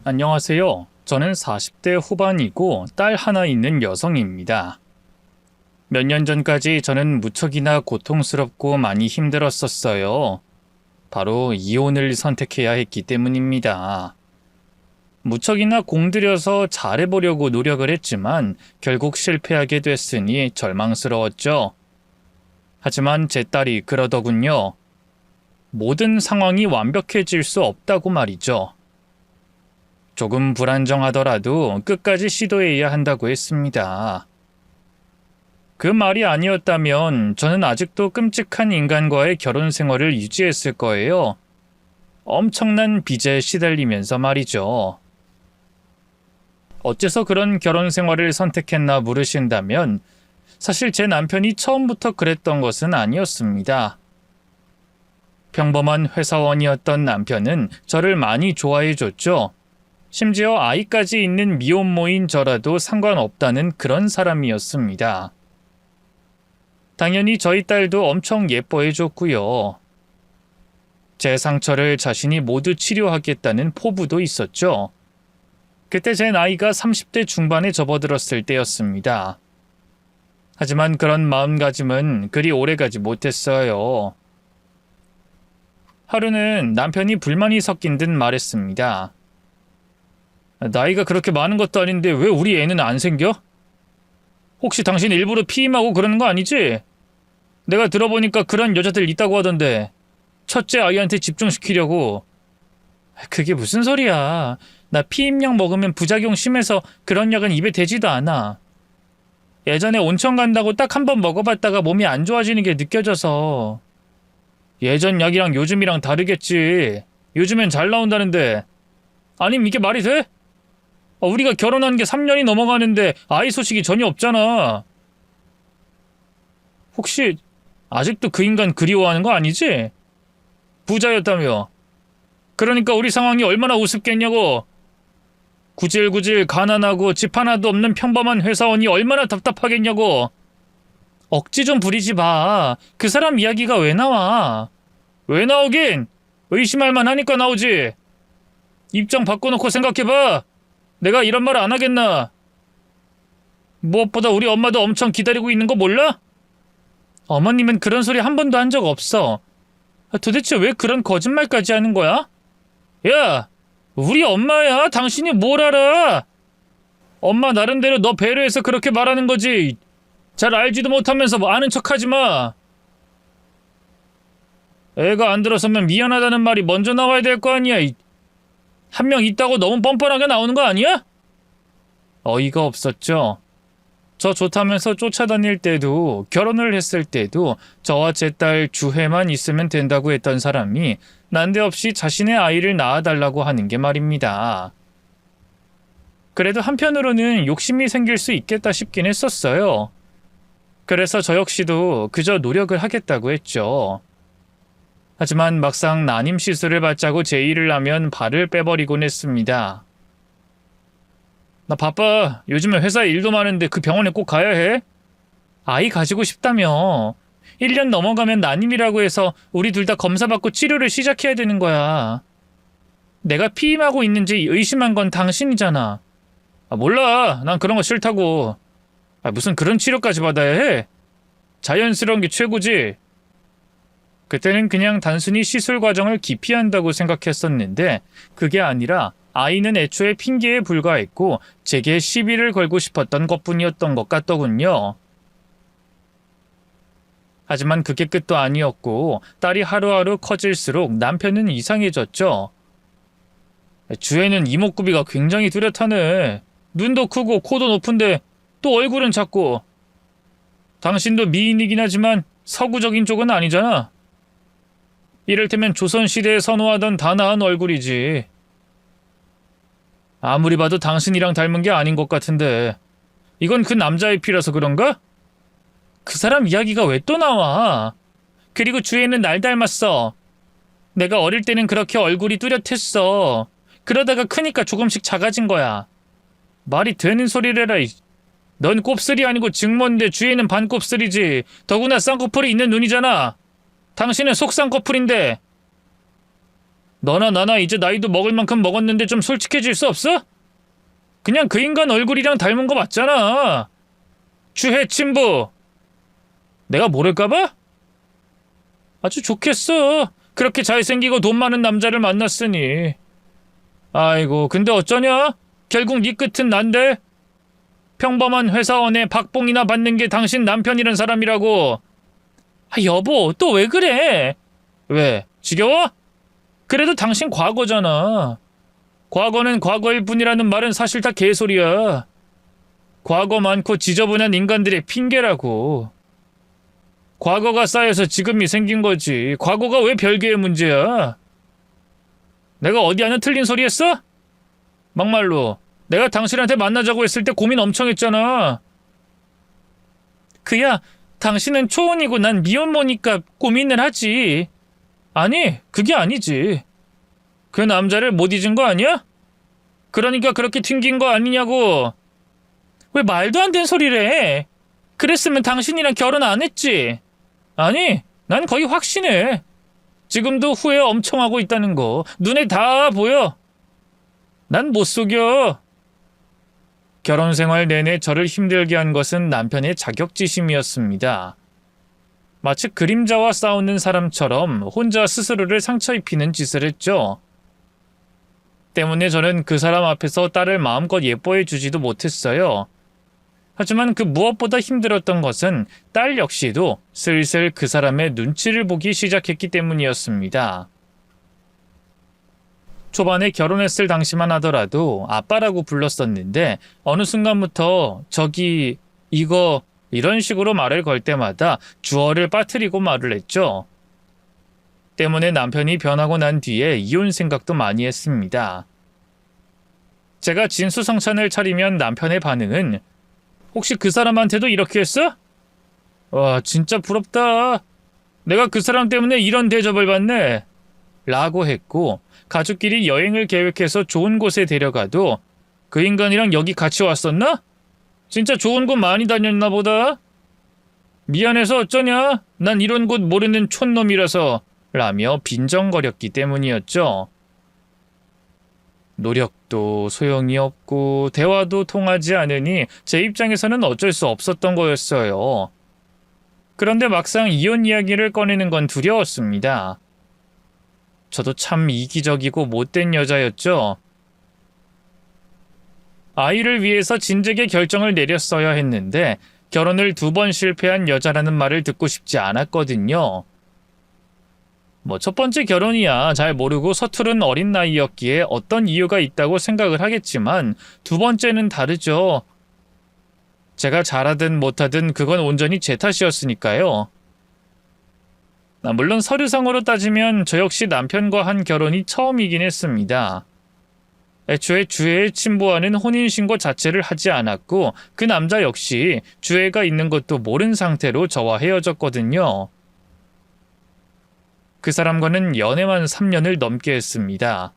안녕하세요. 저는 40대 후반이고 딸 하나 있는 여성입니다. 몇 년 전까지 저는 무척이나 고통스럽고 많이 힘들었었어요. 바로 이혼을 선택해야 했기 때문입니다. 무척이나 공들여서 잘해보려고 노력을 했지만 결국 실패하게 됐으니 절망스러웠죠. 하지만 제 딸이 그러더군요. 모든 상황이 완벽해질 수 없다고 말이죠. 조금 불안정하더라도 끝까지 시도해야 한다고 했습니다. 그 말이 아니었다면 저는 아직도 끔찍한 인간과의 결혼 생활을 유지했을 거예요. 엄청난 빚에 시달리면서 말이죠. 어째서 그런 결혼 생활을 선택했나 물으신다면 사실 제 남편이 처음부터 그랬던 것은 아니었습니다. 평범한 회사원이었던 남편은 저를 많이 좋아해줬죠. 심지어 아이까지 있는 미혼모인 저라도 상관없다는 그런 사람이었습니다. 당연히 저희 딸도 엄청 예뻐해줬고요. 제 상처를 자신이 모두 치료하겠다는 포부도 있었죠. 그때 제 나이가 30대 중반에 접어들었을 때였습니다. 하지만 그런 마음가짐은 그리 오래가지 못했어요. 하루는 남편이 불만이 섞인 듯 말했습니다. 나이가 그렇게 많은 것도 아닌데 왜 우리 애는 안 생겨? 혹시 당신 일부러 피임하고 그러는 거 아니지? 내가 들어보니까 그런 여자들 있다고 하던데 첫째 아이한테 집중시키려고. 그게 무슨 소리야. 나 피임약 먹으면 부작용 심해서 그런 약은 입에 대지도 않아. 예전에 온천 간다고 딱 한 번 먹어봤다가 몸이 안 좋아지는 게 느껴져서. 예전 약이랑 요즘이랑 다르겠지. 요즘엔 잘 나온다는데. 아님 이게 말이 돼? 우리가 결혼한 게 3년이 넘어가는데 아이 소식이 전혀 없잖아. 혹시 아직도 그 인간 그리워하는 거 아니지? 부자였다며. 그러니까 우리 상황이 얼마나 우습겠냐고. 구질구질 가난하고 집 하나도 없는 평범한 회사원이 얼마나 답답하겠냐고. 억지 좀 부리지 마. 그 사람 이야기가 왜 나와? 왜 나오긴? 의심할 만하니까 나오지. 입장 바꿔놓고 생각해봐. 내가 이런 말 안 하겠나? 무엇보다 우리 엄마도 엄청 기다리고 있는 거 몰라? 어머님은 그런 소리 한 번도 한 적 없어. 도대체 왜 그런 거짓말까지 하는 거야? 야! 우리 엄마야. 당신이 뭘 알아? 엄마 나름대로 너 배려해서 그렇게 말하는 거지. 잘 알지도 못하면서 뭐 아는 척하지 마. 애가 안 들어서면 미안하다는 말이 먼저 나와야 될 거 아니야. 한 명 있다고 너무 뻔뻔하게 나오는 거 아니야? 어이가 없었죠. 저 좋다면서 쫓아다닐 때도 결혼을 했을 때도 저와 제 딸 주혜만 있으면 된다고 했던 사람이 난데없이 자신의 아이를 낳아달라고 하는 게 말입니다. 그래도 한편으로는 욕심이 생길 수 있겠다 싶긴 했었어요. 그래서 저 역시도 그저 노력을 하겠다고 했죠. 하지만 막상 난임 시술을 받자고 제의를 하면 발을 빼버리곤 했습니다. 나 바빠. 요즘에 회사에 일도 많은데 그 병원에 꼭 가야 해? 아이 가지고 싶다며. 1년 넘어가면 난임이라고 해서 우리 둘 다 검사받고 치료를 시작해야 되는 거야. 내가 피임하고 있는지 의심한 건 당신이잖아. 몰라. 난 그런 거 싫다고. 무슨 그런 치료까지 받아야 해? 자연스러운 게 최고지. 그때는 그냥 단순히 시술 과정을 기피한다고 생각했었는데 그게 아니라 아이는 애초에 핑계에 불과했고 제게 시비를 걸고 싶었던 것뿐이었던 것 같더군요. 하지만 그게 끝도 아니었고 딸이 하루하루 커질수록 남편은 이상해졌죠. 주애는 이목구비가 굉장히 뚜렷하네. 눈도 크고 코도 높은데 또 얼굴은 작고. 당신도 미인이긴 하지만 서구적인 쪽은 아니잖아. 이를테면 조선시대에 선호하던 단아한 얼굴이지. 아무리 봐도 당신이랑 닮은 게 아닌 것 같은데 이건 그 남자의 피라서 그런가? 그 사람 이야기가 왜 또 나와? 그리고 주애는 날 닮았어. 내가 어릴 때는 그렇게 얼굴이 뚜렷했어. 그러다가 크니까 조금씩 작아진 거야. 말이 되는 소리를 해라. 넌 곱슬이 아니고 증모인데 주애는 반곱슬이지. 더구나 쌍꺼풀이 있는 눈이잖아. 당신은 속쌍꺼풀인데. 너나 나나 이제 나이도 먹을 만큼 먹었는데 좀 솔직해질 수 없어? 그냥 그 인간 얼굴이랑 닮은 거 맞잖아. 주해 친부. 내가 모를까봐? 아주 좋겠어. 그렇게 잘생기고 돈 많은 남자를 만났으니. 아이고, 근데 어쩌냐? 결국 네 끝은 난데? 평범한 회사원의 박봉이나 받는 게 당신 남편이란 사람이라고. 아, 여보, 또 왜 그래? 왜? 지겨워? 그래도 당신 과거잖아. 과거는 과거일 뿐이라는 말은 사실 다 개소리야. 과거 많고 지저분한 인간들의 핑계라고. 과거가 쌓여서 지금이 생긴 거지. 과거가 왜 별개의 문제야? 내가 어디 하나 틀린 소리 했어? 막말로 내가 당신한테 만나자고 했을 때 고민 엄청 했잖아. 그야 당신은 초혼이고 난 미혼모니까 고민을 하지. 아니, 그게 아니지. 그 남자를 못 잊은 거 아니야? 그러니까 그렇게 튕긴 거 아니냐고. 왜 말도 안 되는 소리를 해? 그랬으면 당신이랑 결혼 안 했지. 아니, 난 거의 확신해. 지금도 후회 엄청 하고 있다는 거 눈에 다 보여. 난 못 속여. 결혼 생활 내내 저를 힘들게 한 것은 남편의 자격지심이었습니다. 마치 그림자와 싸우는 사람처럼 혼자 스스로를 상처 입히는 짓을 했죠. 때문에 저는 그 사람 앞에서 딸을 마음껏 예뻐해 주지도 못했어요. 하지만 그 무엇보다 힘들었던 것은 딸 역시도 슬슬 그 사람의 눈치를 보기 시작했기 때문이었습니다. 초반에 결혼했을 당시만 하더라도 아빠라고 불렀었는데 어느 순간부터 저기 이거 이런 식으로 말을 걸 때마다 주어를 빠뜨리고 말을 했죠. 때문에 남편이 변하고 난 뒤에 이혼 생각도 많이 했습니다. 제가 진수성찬을 차리면 남편의 반응은 혹시 그 사람한테도 이렇게 했어? 와, 진짜 부럽다. 내가 그 사람 때문에 이런 대접을 받네. 라고 했고 가족끼리 여행을 계획해서 좋은 곳에 데려가도 그 인간이랑 여기 같이 왔었나? 진짜 좋은 곳 많이 다녔나 보다. 미안해서 어쩌냐? 난 이런 곳 모르는 촌놈이라서 라며 빈정거렸기 때문이었죠. 노력도 소용이 없고 대화도 통하지 않으니 제 입장에서는 어쩔 수 없었던 거였어요. 그런데 막상 이혼 이야기를 꺼내는 건 두려웠습니다. 저도 참 이기적이고 못된 여자였죠. 아이를 위해서 진즉에 결정을 내렸어야 했는데 결혼을 2번 실패한 여자라는 말을 듣고 싶지 않았거든요. 첫 번째 결혼이야 잘 모르고 서투른 어린 나이였기에 어떤 이유가 있다고 생각을 하겠지만 2번째는 다르죠. 제가 잘하든 못하든 그건 온전히 제 탓이었으니까요. 물론 서류상으로 따지면 저 역시 남편과 한 결혼이 처음이긴 했습니다. 애초에 주애의 친부와는 혼인신고 자체를 하지 않았고 그 남자 역시 주애가 있는 것도 모른 상태로 저와 헤어졌거든요. 그 사람과는 연애만 3년을 넘게 했습니다.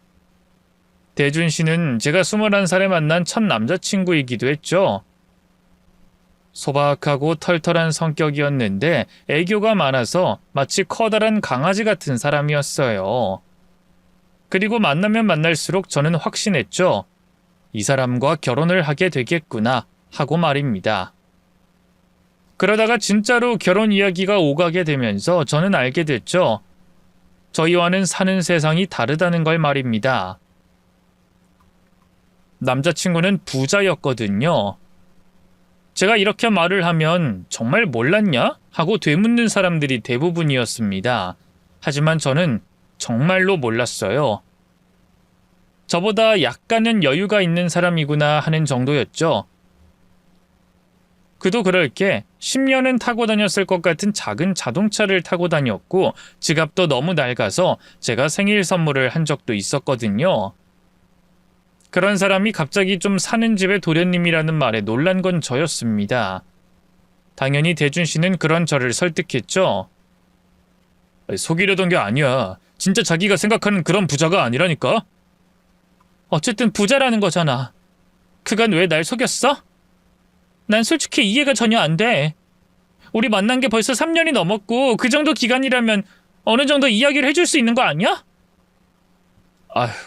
대준 씨는 제가 21살에 만난 첫 남자친구이기도 했죠. 소박하고 털털한 성격이었는데 애교가 많아서 마치 커다란 강아지 같은 사람이었어요. 그리고 만나면 만날수록 저는 확신했죠. 이 사람과 결혼을 하게 되겠구나 하고 말입니다. 그러다가 진짜로 결혼 이야기가 오가게 되면서 저는 알게 됐죠. 저희와는 사는 세상이 다르다는 걸 말입니다. 남자친구는 부자였거든요. 제가 이렇게 말을 하면 정말 몰랐냐? 하고 되묻는 사람들이 대부분이었습니다. 하지만 저는 정말로 몰랐어요. 저보다 약간은 여유가 있는 사람이구나 하는 정도였죠. 그도 그럴 게 10년은 타고 다녔을 것 같은 작은 자동차를 타고 다녔고 지갑도 너무 낡아서 제가 생일 선물을 한 적도 있었거든요. 그런 사람이 갑자기 좀 사는 집의 도련님이라는 말에 놀란 건 저였습니다. 당연히 대준 씨는 그런 저를 설득했죠. 속이려던 게 아니야. 진짜 자기가 생각하는 그런 부자가 아니라니까? 어쨌든 부자라는 거잖아. 그간 왜 날 속였어? 난 솔직히 이해가 전혀 안 돼. 우리 만난 게 벌써 3년이 넘었고 그 정도 기간이라면 어느 정도 이야기를 해줄 수 있는 거 아니야?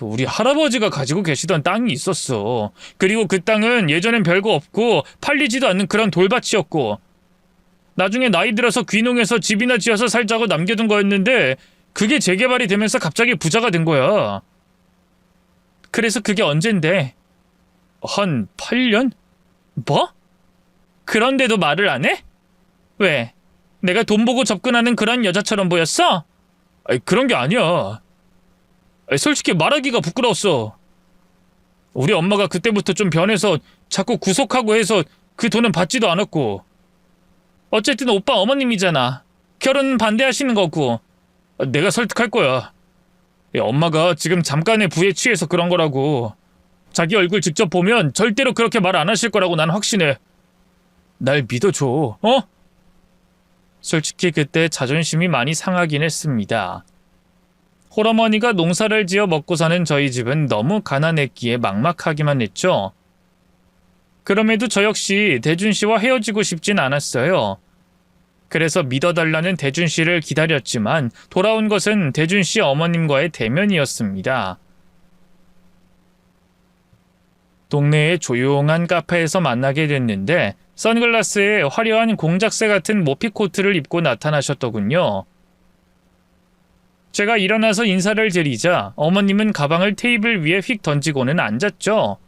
우리 할아버지가 가지고 계시던 땅이 있었어. 그리고 그 땅은 예전엔 별거 없고 팔리지도 않는 그런 돌밭이었고, 나중에 나이 들어서 귀농해서 집이나 지어서 살자고 남겨둔 거였는데 그게 재개발이 되면서 갑자기 부자가 된 거야. 그래서 그게 언젠데? 한 8년? 뭐? 그런데도 말을 안 해? 왜? 내가 돈 보고 접근하는 그런 여자처럼 보였어? 그런 게 아니야. 솔직히 말하기가 부끄러웠어. 우리 엄마가 그때부터 좀 변해서 자꾸 구속하고 해서 그 돈은 받지도 않았고. 어쨌든 오빠 어머님이잖아. 결혼 반대하시는 거고. 내가 설득할 거야. 엄마가 지금 잠깐의 부에 취해서 그런 거라고. 자기 얼굴 직접 보면 절대로 그렇게 말 안 하실 거라고 난 확신해. 날 믿어줘, 어? 솔직히 그때 자존심이 많이 상하긴 했습니다. 홀어머니가 농사를 지어 먹고 사는 저희 집은 너무 가난했기에 막막하기만 했죠. 그럼에도 저 역시 대준 씨와 헤어지고 싶진 않았어요. 그래서 믿어달라는 대준 씨를 기다렸지만 돌아온 것은 대준 씨 어머님과의 대면이었습니다. 동네의 조용한 카페에서 만나게 됐는데 선글라스에 화려한 공작새 같은 모피코트를 입고 나타나셨더군요. 제가 일어나서 인사를 드리자 어머님은 가방을 테이블 위에 휙 던지고는 앉았죠.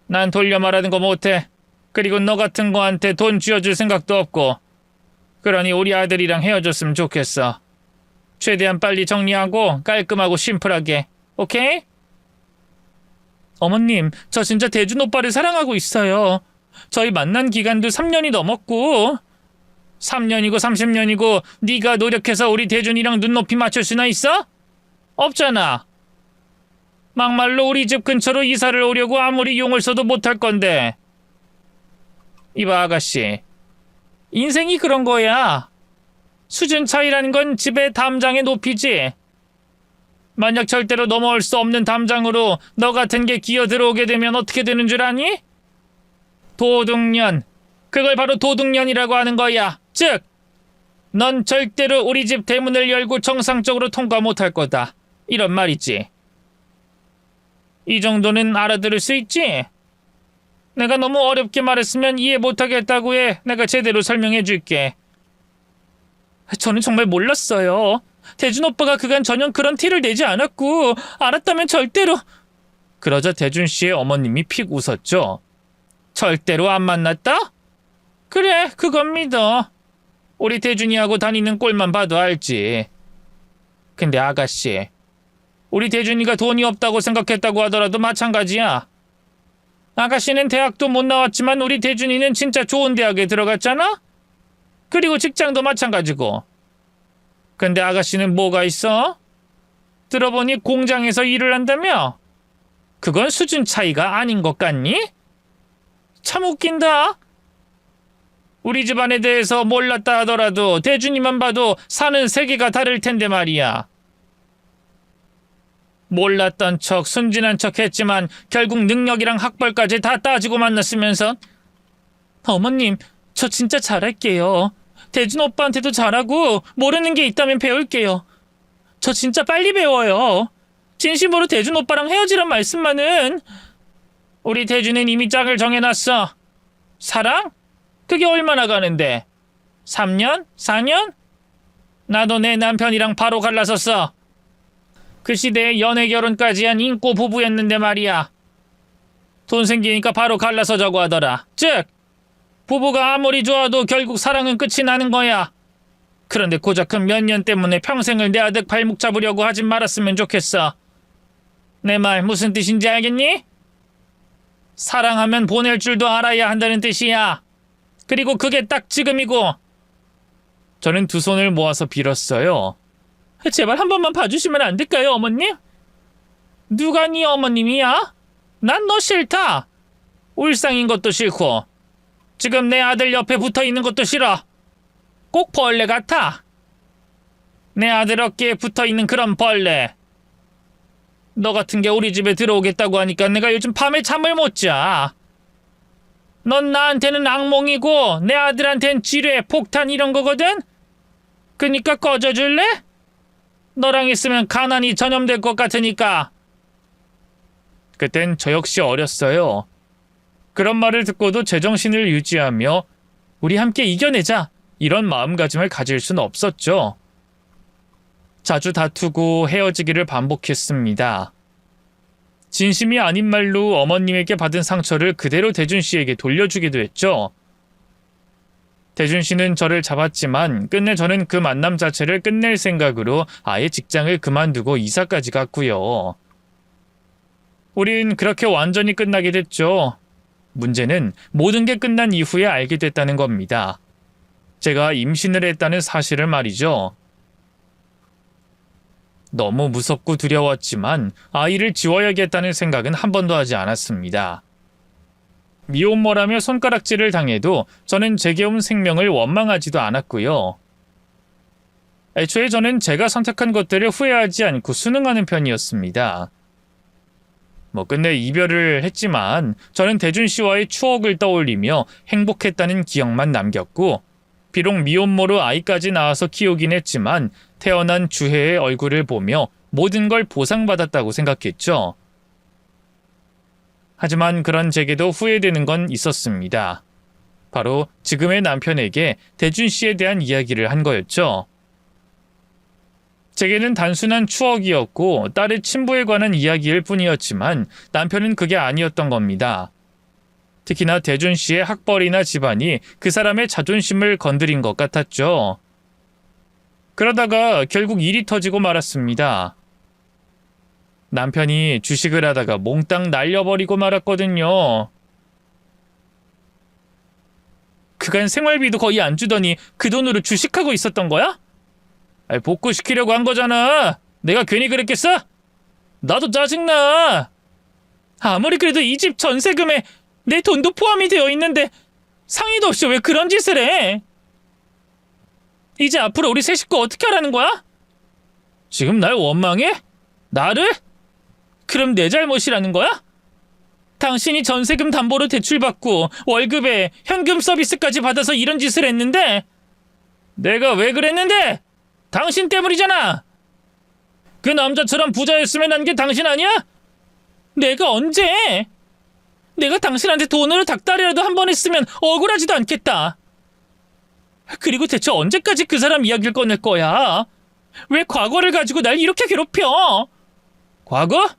난 돌려 말하는 거 못해. 그리고 너 같은 거한테 돈 쥐어줄 생각도 없고. 그러니 우리 아들이랑 헤어졌으면 좋겠어. 최대한 빨리 정리하고 깔끔하고 심플하게. 오케이? 어머님, 저 진짜 대준 오빠를 사랑하고 있어요. 저희 만난 기간도 3년이 넘었고. 3년이고 30년이고 네가 노력해서 우리 대준이랑 눈높이 맞출 수나 있어? 없잖아. 막말로 우리 집 근처로 이사를 오려고 아무리 용을 써도 못할 건데. 이봐 아가씨, 인생이 그런 거야. 수준 차이라는 건 집의 담장의 높이지. 만약 절대로 넘어올 수 없는 담장으로 너 같은 게 기어 들어오게 되면 어떻게 되는 줄 아니? 도둑년. 그걸 바로 도둑년이라고 하는 거야. 즉, 넌 절대로 우리 집 대문을 열고 정상적으로 통과 못할 거다. 이런 말이지. 이 정도는 알아들을 수 있지? 내가 너무 어렵게 말했으면 이해 못하겠다고 해. 내가 제대로 설명해 줄게. 저는 정말 몰랐어요. 대준 오빠가 그간 전혀 그런 티를 내지 않았고 알았다면 절대로. 그러자 대준 씨의 어머님이 픽 웃었죠. 절대로 안 만났다? 그래, 그건 믿어. 우리 대준이하고 다니는 꼴만 봐도 알지. 근데 아가씨, 우리 대준이가 돈이 없다고 생각했다고 하더라도 마찬가지야. 아가씨는 대학도 못 나왔지만 우리 대준이는 진짜 좋은 대학에 들어갔잖아? 그리고 직장도 마찬가지고. 근데 아가씨는 뭐가 있어? 들어보니 공장에서 일을 한다며? 그건 수준 차이가 아닌 것 같니? 참 웃긴다. 우리 집안에 대해서 몰랐다 하더라도 대준이만 봐도 사는 세계가 다를 텐데 말이야. 몰랐던 척 순진한 척 했지만 결국 능력이랑 학벌까지 다 따지고 만났으면서. 어머님, 저 진짜 잘할게요. 대준 오빠한테도 잘하고 모르는 게 있다면 배울게요. 저 진짜 빨리 배워요. 진심으로 대준 오빠랑 헤어지란 말씀만은. 우리 대준은 이미 짝을 정해놨어. 사랑? 그게 얼마나 가는데? 3년? 4년? 나도 내 남편이랑 바로 갈라섰어. 그 시대에 연애 결혼까지 한 인꼬 부부였는데 말이야. 돈 생기니까 바로 갈라서자고 하더라. 즉, 부부가 아무리 좋아도 결국 사랑은 끝이 나는 거야. 그런데 고작 그 몇 년 때문에 평생을 내 아들 발목 잡으려고 하진 말았으면 좋겠어. 내 말 무슨 뜻인지 알겠니? 사랑하면 보낼 줄도 알아야 한다는 뜻이야. 그리고 그게 딱 지금이고. 저는 두 손을 모아서 빌었어요. 제발 한 번만 봐주시면 안 될까요, 어머님? 누가 네 어머님이야? 난 너 싫다. 울상인 것도 싫고 지금 내 아들 옆에 붙어있는 것도 싫어. 꼭 벌레 같아. 내 아들 어깨에 붙어있는 그런 벌레. 너 같은 게 우리 집에 들어오겠다고 하니까 내가 요즘 밤에 잠을 못 자. 넌 나한테는 악몽이고 내 아들한텐 지뢰, 폭탄 이런 거거든? 그니까 꺼져줄래? 너랑 있으면 가난이 전염될 것 같으니까. 그땐 저 역시 어렸어요. 그런 말을 듣고도 제정신을 유지하며 우리 함께 이겨내자 이런 마음가짐을 가질 수는 없었죠. 자주 다투고 헤어지기를 반복했습니다. 진심이 아닌 말로 어머님에게 받은 상처를 그대로 대준 씨에게 돌려주기도 했죠. 대준 씨는 저를 잡았지만 끝내 저는 그 만남 자체를 끝낼 생각으로 아예 직장을 그만두고 이사까지 갔고요. 우린 그렇게 완전히 끝나게 됐죠. 문제는 모든 게 끝난 이후에 알게 됐다는 겁니다. 제가 임신을 했다는 사실을 말이죠. 너무 무섭고 두려웠지만 아이를 지워야겠다는 생각은 한 번도 하지 않았습니다. 미혼모라며 손가락질을 당해도 저는 제게 온 생명을 원망하지도 않았고요. 애초에 저는 제가 선택한 것들을 후회하지 않고 순응하는 편이었습니다. 끝내 이별을 했지만 저는 대준 씨와의 추억을 떠올리며 행복했다는 기억만 남겼고, 비록 미혼모로 아이까지 낳아서 키우긴 했지만 태어난 주혜의 얼굴을 보며 모든 걸 보상받았다고 생각했죠. 하지만 그런 제게도 후회되는 건 있었습니다. 바로 지금의 남편에게 대준 씨에 대한 이야기를 한 거였죠. 제게는 단순한 추억이었고 딸의 친부에 관한 이야기일 뿐이었지만 남편은 그게 아니었던 겁니다. 특히나 대준 씨의 학벌이나 집안이 그 사람의 자존심을 건드린 것 같았죠. 그러다가 결국 일이 터지고 말았습니다. 남편이 주식을 하다가 몽땅 날려버리고 말았거든요. 그간 생활비도 거의 안 주더니 그 돈으로 주식하고 있었던 거야? 복구시키려고 한 거잖아. 내가 괜히 그랬겠어? 나도 짜증나. 아무리 그래도 이 집 전세금에 내 돈도 포함이 되어 있는데 상의도 없이 왜 그런 짓을 해? 이제 앞으로 우리 세 식구 어떻게 하라는 거야? 지금 날 원망해? 나를? 그럼 내 잘못이라는 거야? 당신이 전세금 담보로 대출받고 월급에 현금 서비스까지 받아서 이런 짓을 했는데 내가 왜 그랬는데? 당신 때문이잖아. 그 남자처럼 부자였으면 한 게 당신 아니야? 내가 언제? 내가 당신한테 돈으로 닭다리라도 한 번 했으면 억울하지도 않겠다. 그리고 대체 언제까지 그 사람 이야기를 꺼낼 거야? 왜 과거를 가지고 날 이렇게 괴롭혀? 과거?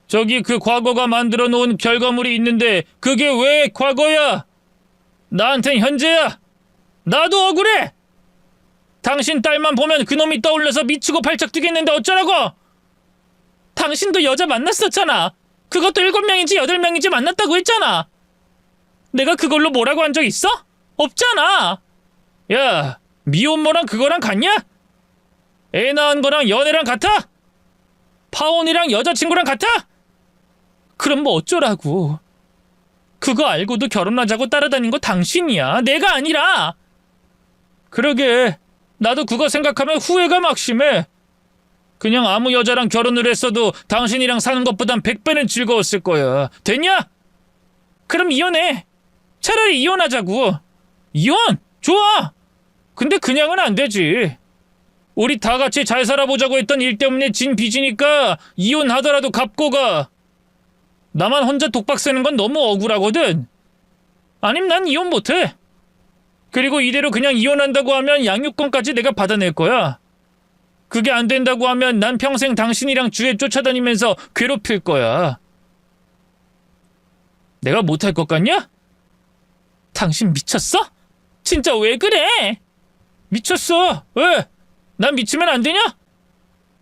저기 그 과거가 만들어 놓은 결과물이 있는데 그게 왜 과거야? 나한텐 현재야. 나도 억울해. 당신 딸만 보면 그놈이 떠올라서 미치고 발작 뛰겠는데 어쩌라고? 당신도 여자 만났었잖아. 그것도 7명인지 8명인지 만났다고 했잖아. 내가 그걸로 뭐라고 한 적 있어? 없잖아. 야, 미혼모랑 그거랑 같냐? 애 낳은 거랑 연애랑 같아? 파혼이랑 여자친구랑 같아? 그럼 뭐 어쩌라고. 그거 알고도 결혼하자고 따라다닌 거 당신이야. 내가 아니라. 그러게. 나도 그거 생각하면 후회가 막심해. 그냥 아무 여자랑 결혼을 했어도 당신이랑 사는 것보단 100배는 즐거웠을 거야. 됐냐? 그럼 이혼해. 차라리 이혼하자고. 이혼? 좋아. 근데 그냥은 안 되지. 우리 다 같이 잘 살아보자고 했던 일 때문에 진 빚이니까 이혼하더라도 갚고 가. 나만 혼자 독박 쓰는 건 너무 억울하거든. 아님 난 이혼 못해. 그리고 이대로 그냥 이혼한다고 하면 양육권까지 내가 받아낼 거야. 그게 안 된다고 하면 난 평생 당신이랑 주에 쫓아다니면서 괴롭힐 거야. 내가 못할 것 같냐? 당신 미쳤어? 진짜 왜 그래? 미쳤어. 왜? 난 미치면 안 되냐?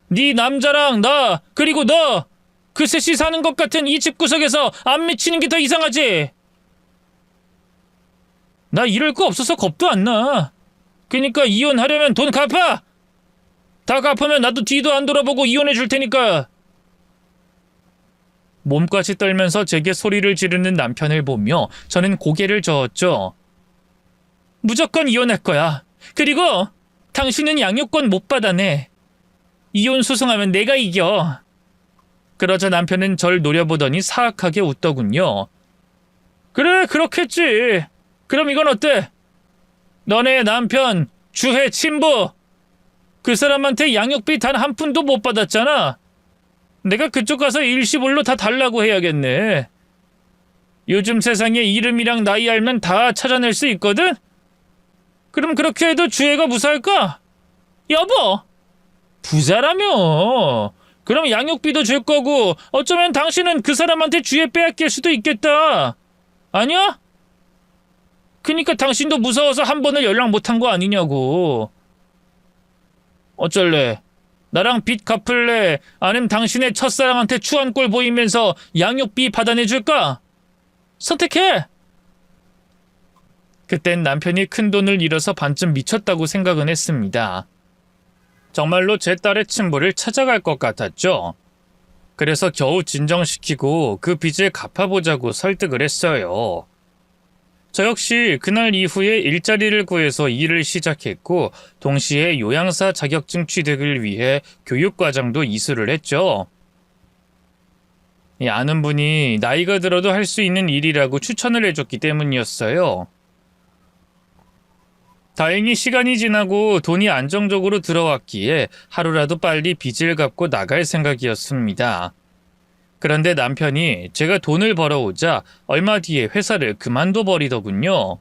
네 남자랑 나 그리고 너 그 셋이 사는 것 같은 이 집구석에서 안 미치는 게 더 이상하지? 나 이럴 거 없어서 겁도 안 나. 그니까 이혼하려면 돈 갚아. 다 갚으면 나도 뒤도 안 돌아보고 이혼해 줄 테니까. 몸까지 떨면서 제게 소리를 지르는 남편을 보며 저는 고개를 저었죠. 무조건 이혼할 거야. 그리고 당신은 양육권 못 받아내. 이혼 소송하면 내가 이겨. 그러자 남편은 절 노려보더니 사악하게 웃더군요. 그래, 그렇겠지. 그럼 이건 어때? 너네 남편 주해 친부 그 사람한테 양육비 단 한 푼도 못 받았잖아. 내가 그쪽 가서 일시불로 다 달라고 해야겠네. 요즘 세상에 이름이랑 나이 알면 다 찾아낼 수 있거든? 그럼 그렇게 해도 주애가 무사할까? 여보! 부자라며. 그럼 양육비도 줄 거고 어쩌면 당신은 그 사람한테 주애 빼앗길 수도 있겠다. 아니야? 그니까 당신도 무서워서 한 번을 연락 못한 거 아니냐고. 어쩔래? 나랑 빚 갚을래? 아님 당신의 첫사랑한테 추한 꼴 보이면서 양육비 받아내줄까? 선택해! 그땐 남편이 큰돈을 잃어서 반쯤 미쳤다고 생각은 했습니다. 정말로 제 딸의 친부를 찾아갈 것 같았죠. 그래서 겨우 진정시키고 그 빚을 갚아보자고 설득을 했어요. 저 역시 그날 이후에 일자리를 구해서 일을 시작했고 동시에 요양사 자격증 취득을 위해 교육과정도 이수를 했죠. 아는 분이 나이가 들어도 할 수 있는 일이라고 추천을 해줬기 때문이었어요. 다행히 시간이 지나고 돈이 안정적으로 들어왔기에 하루라도 빨리 빚을 갚고 나갈 생각이었습니다. 그런데 남편이 제가 돈을 벌어오자 얼마 뒤에 회사를 그만둬 버리더군요.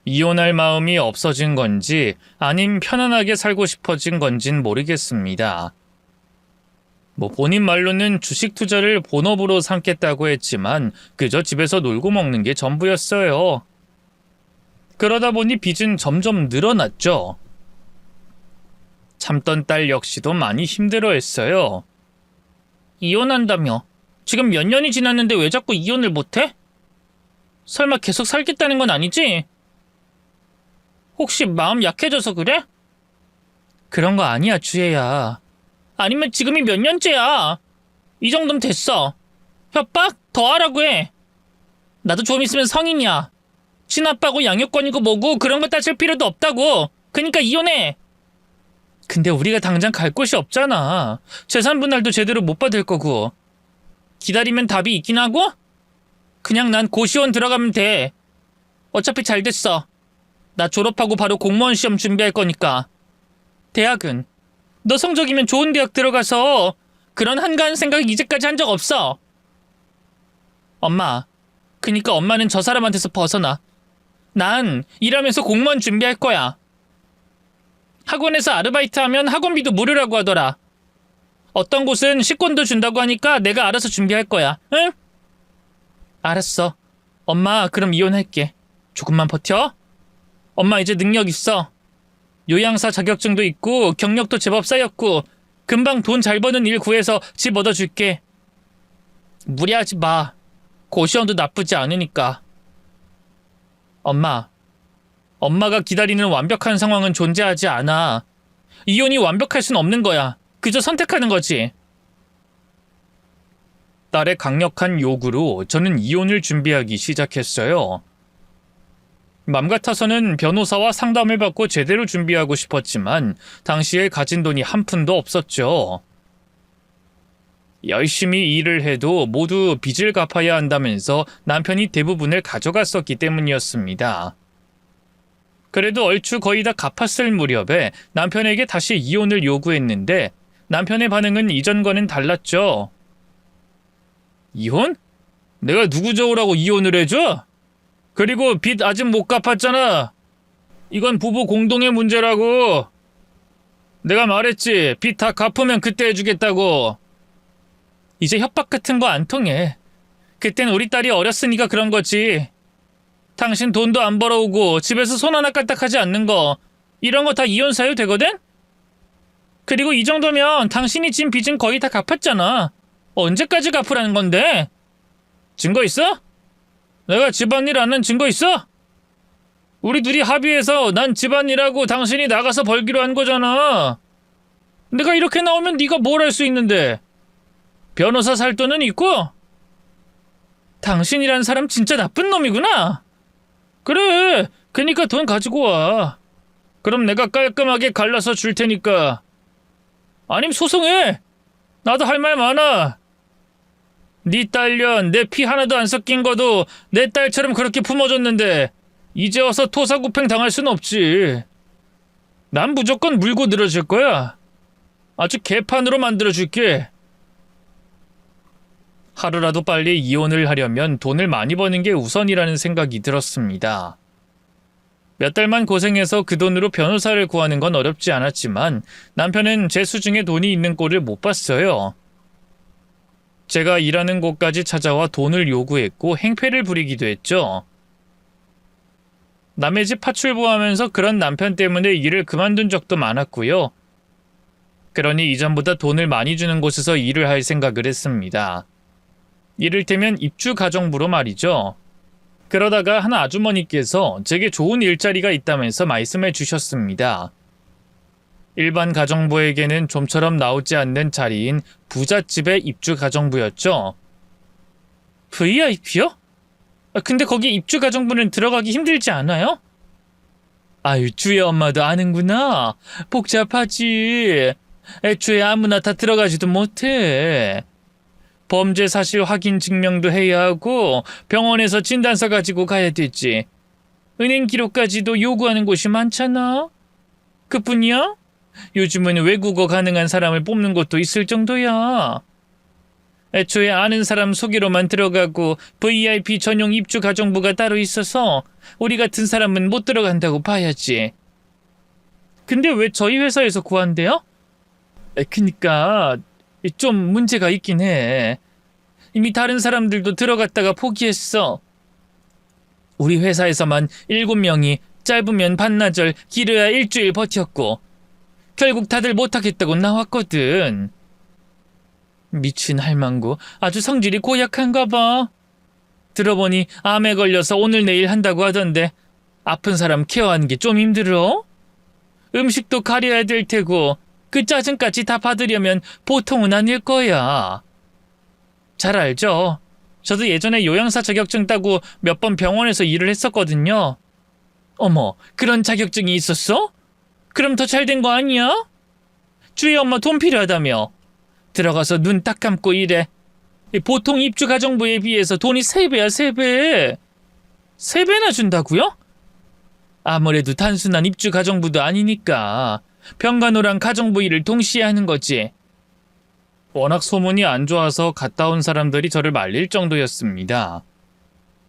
이혼할 마음이 없어진 건지 아님 편안하게 살고 싶어진 건진 모르겠습니다. 본인 말로는 주식 투자를 본업으로 삼겠다고 했지만 그저 집에서 놀고 먹는 게 전부였어요. 그러다 보니 빚은 점점 늘어났죠. 참던 딸 역시도 많이 힘들어했어요. 이혼한다며? 지금 몇 년이 지났는데 왜 자꾸 이혼을 못해? 설마 계속 살겠다는 건 아니지? 혹시 마음 약해져서 그래? 그런 거 아니야, 주혜야. 아니면 지금이 몇 년째야? 이 정도면 됐어. 협박? 더 하라고 해. 나도 좀 있으면 성인이야. 친아빠고 양육권이고 뭐고 그런 거 따질 필요도 없다고. 그니까 이혼해. 근데 우리가 당장 갈 곳이 없잖아. 재산 분할도 제대로 못 받을 거고. 기다리면 답이 있긴 하고? 그냥 난 고시원 들어가면 돼. 어차피 잘 됐어. 나 졸업하고 바로 공무원 시험 준비할 거니까. 대학은? 너 성적이면 좋은 대학 들어가서 그런 한가한 생각 이제까지 한 적 없어. 엄마, 그니까 엄마는 저 사람한테서 벗어나. 난 일하면서 공무원 준비할 거야. 학원에서 아르바이트하면 학원비도 무료라고 하더라. 어떤 곳은 식권도 준다고 하니까 내가 알아서 준비할 거야. 응? 알았어. 엄마, 그럼 이혼할게. 조금만 버텨. 엄마 이제 능력 있어. 요양사 자격증도 있고 경력도 제법 쌓였고 금방 돈 잘 버는 일 구해서 집 얻어줄게. 무리하지 마. 고시원도 나쁘지 않으니까. 엄마가 기다리는 완벽한 상황은 존재하지 않아. 이혼이 완벽할 순 없는 거야. 그저 선택하는 거지. 딸의 강력한 요구로 저는 이혼을 준비하기 시작했어요. 맘 같아서는 변호사와 상담을 받고 제대로 준비하고 싶었지만 당시에 가진 돈이 한 푼도 없었죠. 열심히 일을 해도 모두 빚을 갚아야 한다면서 남편이 대부분을 가져갔었기 때문이었습니다. 그래도 얼추 거의 다 갚았을 무렵에 남편에게 다시 이혼을 요구했는데 남편의 반응은 이전과는 달랐죠. 이혼? 내가 누구 좋으라고 이혼을 해줘? 그리고 빚 아직 못 갚았잖아. 이건 부부 공동의 문제라고. 내가 말했지. 빚 다 갚으면 그때 해주겠다고. 이제 협박 같은 거 안 통해. 그땐 우리 딸이 어렸으니까 그런 거지. 당신 돈도 안 벌어오고 집에서 손 하나 까딱하지 않는 거 이런 거 다 이혼 사유 되거든? 그리고 이 정도면 당신이 진 빚은 거의 다 갚았잖아. 언제까지 갚으라는 건데? 증거 있어? 내가 집안일 안 한 증거 있어? 우리 둘이 합의해서 난 집안일하고 당신이 나가서 벌기로 한 거잖아. 내가 이렇게 나오면 네가 뭘 할 수 있는데? 변호사 살 돈은 있고? 당신이란 사람 진짜 나쁜 놈이구나. 그래, 그니까 돈 가지고 와. 그럼 내가 깔끔하게 갈라서 줄 테니까. 아님 소송해. 나도 할 말 많아. 네 딸년 내 피 하나도 안 섞인 거도 내 딸처럼 그렇게 품어줬는데 이제 와서 토사구팽 당할 순 없지. 난 무조건 물고 늘어질 거야. 아주 개판으로 만들어줄게. 하루라도 빨리 이혼을 하려면 돈을 많이 버는 게 우선이라는 생각이 들었습니다. 몇 달만 고생해서 그 돈으로 변호사를 구하는 건 어렵지 않았지만 남편은 제 수중에 돈이 있는 꼴을 못 봤어요. 제가 일하는 곳까지 찾아와 돈을 요구했고 행패를 부리기도 했죠. 남의 집 파출부하면서 그런 남편 때문에 일을 그만둔 적도 많았고요. 그러니 이전보다 돈을 많이 주는 곳에서 일을 할 생각을 했습니다. 이를테면 입주가정부로 말이죠. 그러다가 한 아주머니께서 제게 좋은 일자리가 있다면서 말씀해 주셨습니다. 일반 가정부에게는 좀처럼 나오지 않는 자리인 부잣집의 입주가정부였죠. VIP요? 근데 거기 입주가정부는 들어가기 힘들지 않아요? 아유, 주의 엄마도 아는구나. 복잡하지. 애초에 아무나 다 들어가지도 못해. 범죄 사실 확인 증명도 해야 하고 병원에서 진단서 가지고 가야 되지. 은행 기록까지도 요구하는 곳이 많잖아. 그뿐이야? 요즘은 외국어 가능한 사람을 뽑는 곳도 있을 정도야. 애초에 아는 사람 소개로만 들어가고 VIP 전용 입주 가정부가 따로 있어서 우리 같은 사람은 못 들어간다고 봐야지. 근데 왜 저희 회사에서 구한대요? 그니까 좀 문제가 있긴 해. 이미 다른 사람들도 들어갔다가 포기했어. 우리 회사에서만 7명이 짧으면 반나절, 길어야 일주일 버텼고 결국 다들 못하겠다고 나왔거든. 미친 할망구, 아주 성질이 고약한가 봐. 들어보니 암에 걸려서 오늘 내일 한다고 하던데 아픈 사람 케어하는 게 좀 힘들어? 음식도 가려야 될 테고 그 짜증까지 다 받으려면 보통은 아닐 거야. 잘 알죠? 저도 예전에 요양사 자격증 따고 몇 번 병원에서 일을 했었거든요. 어머, 그런 자격증이 있었어? 그럼 더 잘 된 거 아니야? 주희 엄마 돈 필요하다며. 들어가서 눈 딱 감고 일해. 보통 입주가정부에 비해서 돈이 3배야, 3배. 3배나 준다고요? 아무래도 단순한 입주가정부도 아니니까 병간호랑 가정부 일을 동시에 하는 거지. 워낙 소문이 안 좋아서 갔다 온 사람들이 저를 말릴 정도였습니다.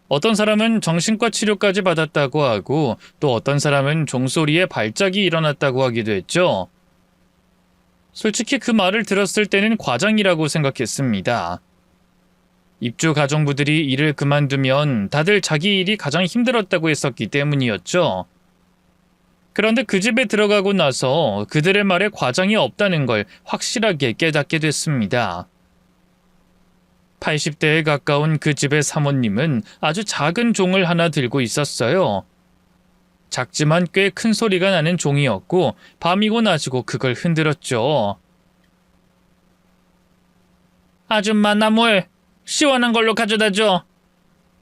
어떤 사람은 정신과 치료까지 받았다고 하고 또 어떤 사람은 종소리에 발작이 일어났다고 하기도 했죠. 솔직히 그 말을 들었을 때는 과장이라고 생각했습니다. 입주 가정부들이 일을 그만두면 다들 자기 일이 가장 힘들었다고 했었기 때문이었죠. 그런데 그 집에 들어가고 나서 그들의 말에 과장이 없다는 걸 확실하게 깨닫게 됐습니다. 80대에 가까운 그 집의 사모님은 아주 작은 종을 하나 들고 있었어요. 작지만 꽤 큰 소리가 나는 종이었고 밤이고 낮이고 그걸 흔들었죠. 아줌마, 나 물 시원한 걸로 가져다 줘.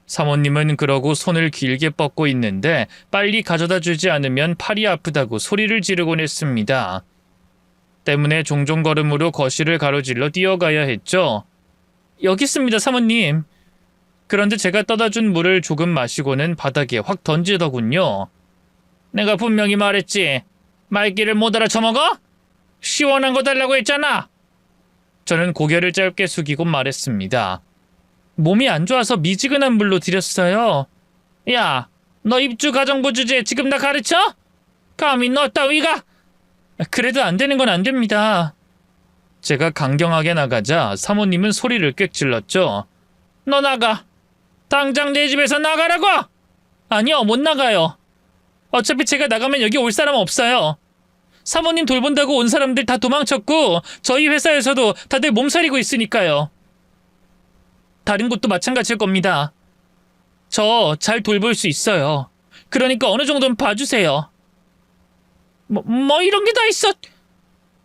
사모님은 그러고 손을 길게 뻗고 있는데 빨리 가져다 주지 않으면 팔이 아프다고 소리를 지르곤 했습니다. 때문에 종종 걸음으로 거실을 가로질러 뛰어가야 했죠. 여기 있습니다, 사모님. 그런데 제가 떠다 준 물을 조금 마시고는 바닥에 확 던지더군요. 내가 분명히 말했지. 말귀를 못 알아쳐먹어? 시원한 거 달라고 했잖아. 저는 고개를 짧게 숙이고 말했습니다. 몸이 안 좋아서 미지근한 물로 드렸어요. 야, 너 입주가정부 주제에 지금 나 가르쳐? 감히 너 따위가? 그래도 안 되는 건 안 됩니다. 제가 강경하게 나가자 사모님은 소리를 꽥 질렀죠. 너 나가. 당장 내 집에서 나가라고! 아니요, 못 나가요. 어차피 제가 나가면 여기 올 사람 없어요. 사모님 돌본다고 온 사람들 다 도망쳤고 저희 회사에서도 다들 몸살이고 있으니까요. 다른 곳도 마찬가지일 겁니다. 저 잘 돌볼 수 있어요. 그러니까 어느 정도는 봐주세요. 뭐 이런 게 다 있어.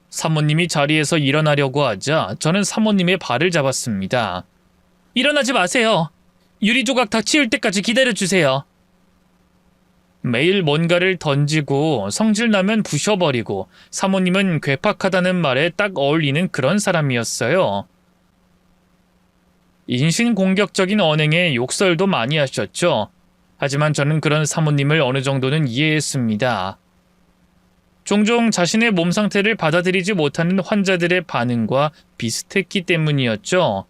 사모님이 자리에서 일어나려고 하자 저는 사모님의 발을 잡았습니다. 일어나지 마세요. 유리조각 다 치울 때까지 기다려주세요. 매일 뭔가를 던지고 성질나면 부셔버리고 사모님은 괴팍하다는 말에 딱 어울리는 그런 사람이었어요. 인신공격적인 언행에 욕설도 많이 하셨죠. 하지만 저는 그런 사모님을 어느 정도는 이해했습니다. 종종 자신의 몸 상태를 받아들이지 못하는 환자들의 반응과 비슷했기 때문이었죠.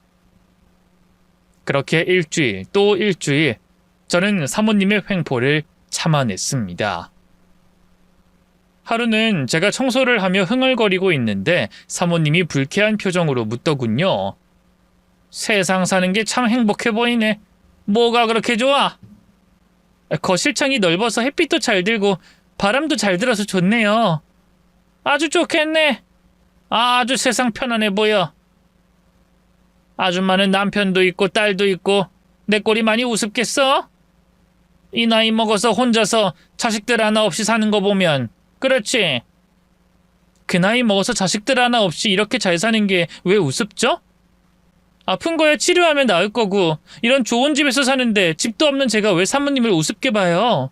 그렇게 일주일 또 일주일 저는 사모님의 횡포를 참아냈습니다. 하루는 제가 청소를 하며 흥얼거리고 있는데 사모님이 불쾌한 표정으로 묻더군요. 세상 사는 게 참 행복해 보이네. 뭐가 그렇게 좋아? 거실창이 넓어서 햇빛도 잘 들고 바람도 잘 들어서 좋네요. 아주 좋겠네. 아주 세상 편안해 보여. 아줌마는 남편도 있고 딸도 있고 내 꼴이 많이 우습겠어? 이 나이 먹어서 혼자서 자식들 하나 없이 사는 거 보면. 그렇지. 그 나이 먹어서 자식들 하나 없이 이렇게 잘 사는 게 왜 우습죠? 아픈 거야 치료하면 나을 거고 이런 좋은 집에서 사는데 집도 없는 제가 왜 사모님을 우습게 봐요?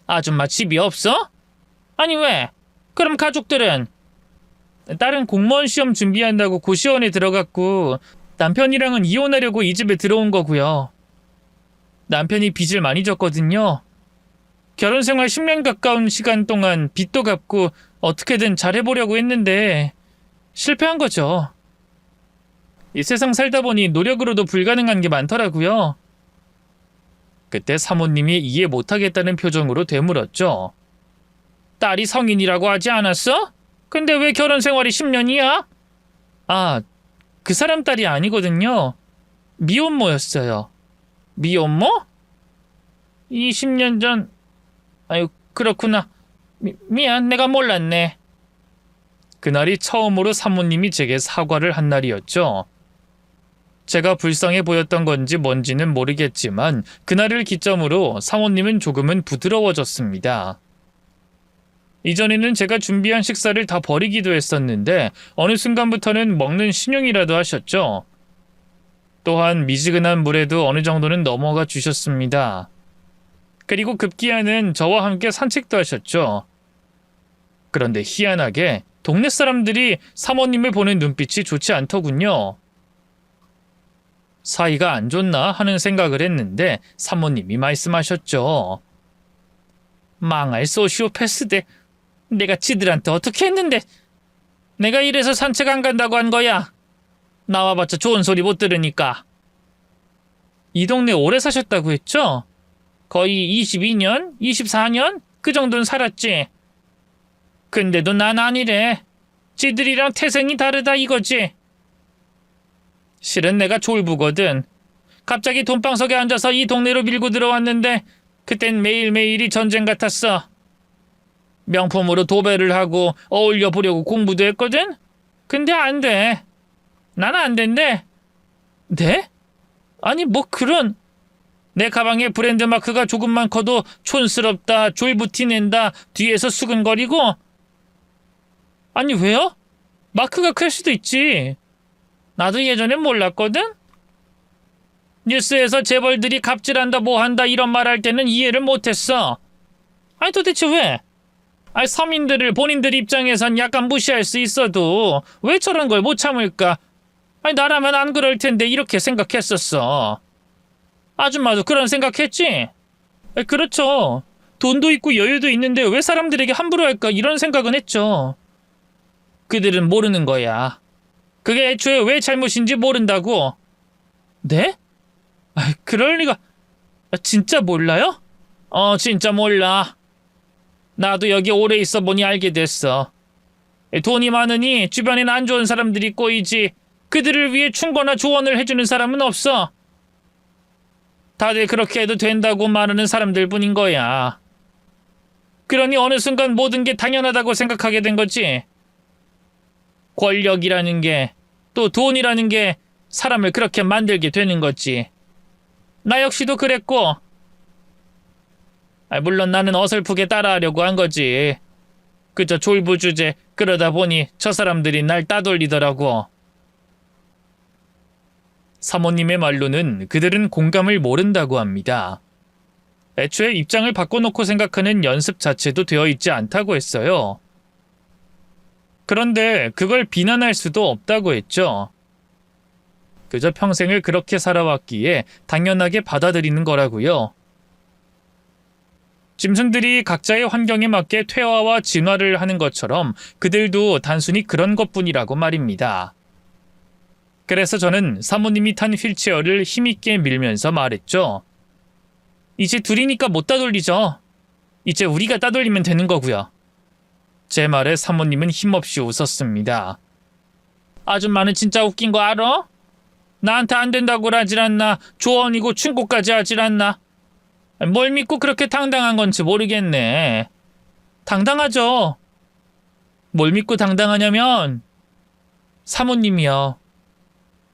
아줌마 집이 없어? 아니 왜? 그럼 가족들은? 딸은 공무원 시험 준비한다고 고시원에 들어갔고 남편이랑은 이혼하려고 이 집에 들어온 거고요. 남편이 빚을 많이 졌거든요. 결혼 생활 10년 가까운 시간 동안 빚도 갚고 어떻게든 잘해보려고 했는데 실패한 거죠. 이 세상 살다 보니 노력으로도 불가능한 게 많더라고요. 그때 사모님이 이해 못하겠다는 표정으로 되물었죠. 딸이 성인이라고 하지 않았어? 근데 왜 결혼 생활이 10년이야? 아, 그 사람 딸이 아니거든요. 미혼모였어요. 미혼모? 20년 전... 아유, 그렇구나. 미안, 내가 몰랐네. 그날이 처음으로 사모님이 제게 사과를 한 날이었죠. 제가 불쌍해 보였던 건지 뭔지는 모르겠지만 그날을 기점으로 사모님은 조금은 부드러워졌습니다. 이전에는 제가 준비한 식사를 다 버리기도 했었는데 어느 순간부터는 먹는 신용이라도 하셨죠. 또한 미지근한 물에도 어느 정도는 넘어가 주셨습니다. 그리고 급기야는 저와 함께 산책도 하셨죠. 그런데 희한하게 동네 사람들이 사모님을 보는 눈빛이 좋지 않더군요. 사이가 안 좋나 하는 생각을 했는데 사모님이 말씀하셨죠. 망할 소시오패스들. 내가 지들한테 어떻게 했는데. 내가 이래서 산책 안 간다고 한 거야. 나와봤자 좋은 소리 못 들으니까. 이 동네 오래 사셨다고 했죠? 거의 22년? 24년? 그 정도는 살았지. 근데도 난 아니래. 지들이랑 태생이 다르다 이거지. 실은 내가 졸부거든. 갑자기 돈방석에 앉아서 이 동네로 밀고 들어왔는데 그땐 매일매일이 전쟁 같았어. 명품으로 도배를 하고 어울려 보려고 공부도 했거든? 근데 안 돼. 난 안 된대. 네? 아니 뭐 그런... 내 가방에 브랜드 마크가 조금만 커도 촌스럽다, 졸부티 낸다, 뒤에서 수근거리고. 아니 왜요? 마크가 클 수도 있지. 나도 예전엔 몰랐거든? 뉴스에서 재벌들이 갑질한다 뭐한다 이런 말 할 때는 이해를 못했어. 아니 도대체 왜? 아니 서민들을 본인들 입장에선 약간 무시할 수 있어도 왜 저런 걸 못 참을까? 아니 나라면 안 그럴 텐데 이렇게 생각했었어. 아줌마도 그런 생각했지? 그렇죠. 돈도 있고 여유도 있는데 왜 사람들에게 함부로 할까 이런 생각은 했죠. 그들은 모르는 거야. 그게 애초에 왜 잘못인지 모른다고. 네? 그럴 리가... 진짜 몰라요? 진짜 몰라. 나도 여기 오래 있어 보니 알게 됐어. 돈이 많으니 주변엔 안 좋은 사람들이 꼬이지 그들을 위해 충고나 조언을 해주는 사람은 없어. 다들 그렇게 해도 된다고 말하는 사람들 뿐인 거야. 그러니 어느 순간 모든 게 당연하다고 생각하게 된 거지. 권력이라는 게, 또 돈이라는 게 사람을 그렇게 만들게 되는 거지. 나 역시도 그랬고. 물론 나는 어설프게 따라하려고 한 거지. 그저 졸부주제 그러다 보니 저 사람들이 날 따돌리더라고. 사모님의 말로는 그들은 공감을 모른다고 합니다. 애초에 입장을 바꿔놓고 생각하는 연습 자체도 되어 있지 않다고 했어요. 그런데 그걸 비난할 수도 없다고 했죠. 그저 평생을 그렇게 살아왔기에 당연하게 받아들이는 거라고요. 짐승들이 각자의 환경에 맞게 퇴화와 진화를 하는 것처럼 그들도 단순히 그런 것뿐이라고 말입니다. 그래서 저는 사모님이 탄 휠체어를 힘있게 밀면서 말했죠. 이제 둘이니까 못 따돌리죠. 이제 우리가 따돌리면 되는 거고요. 제 말에 사모님은 힘없이 웃었습니다. 아줌마는 진짜 웃긴 거 알아? 나한테 안 된다고 하질 않나? 조언이고 충고까지 하질 않나? 뭘 믿고 그렇게 당당한 건지 모르겠네. 당당하죠. 뭘 믿고 당당하냐면 사모님이요.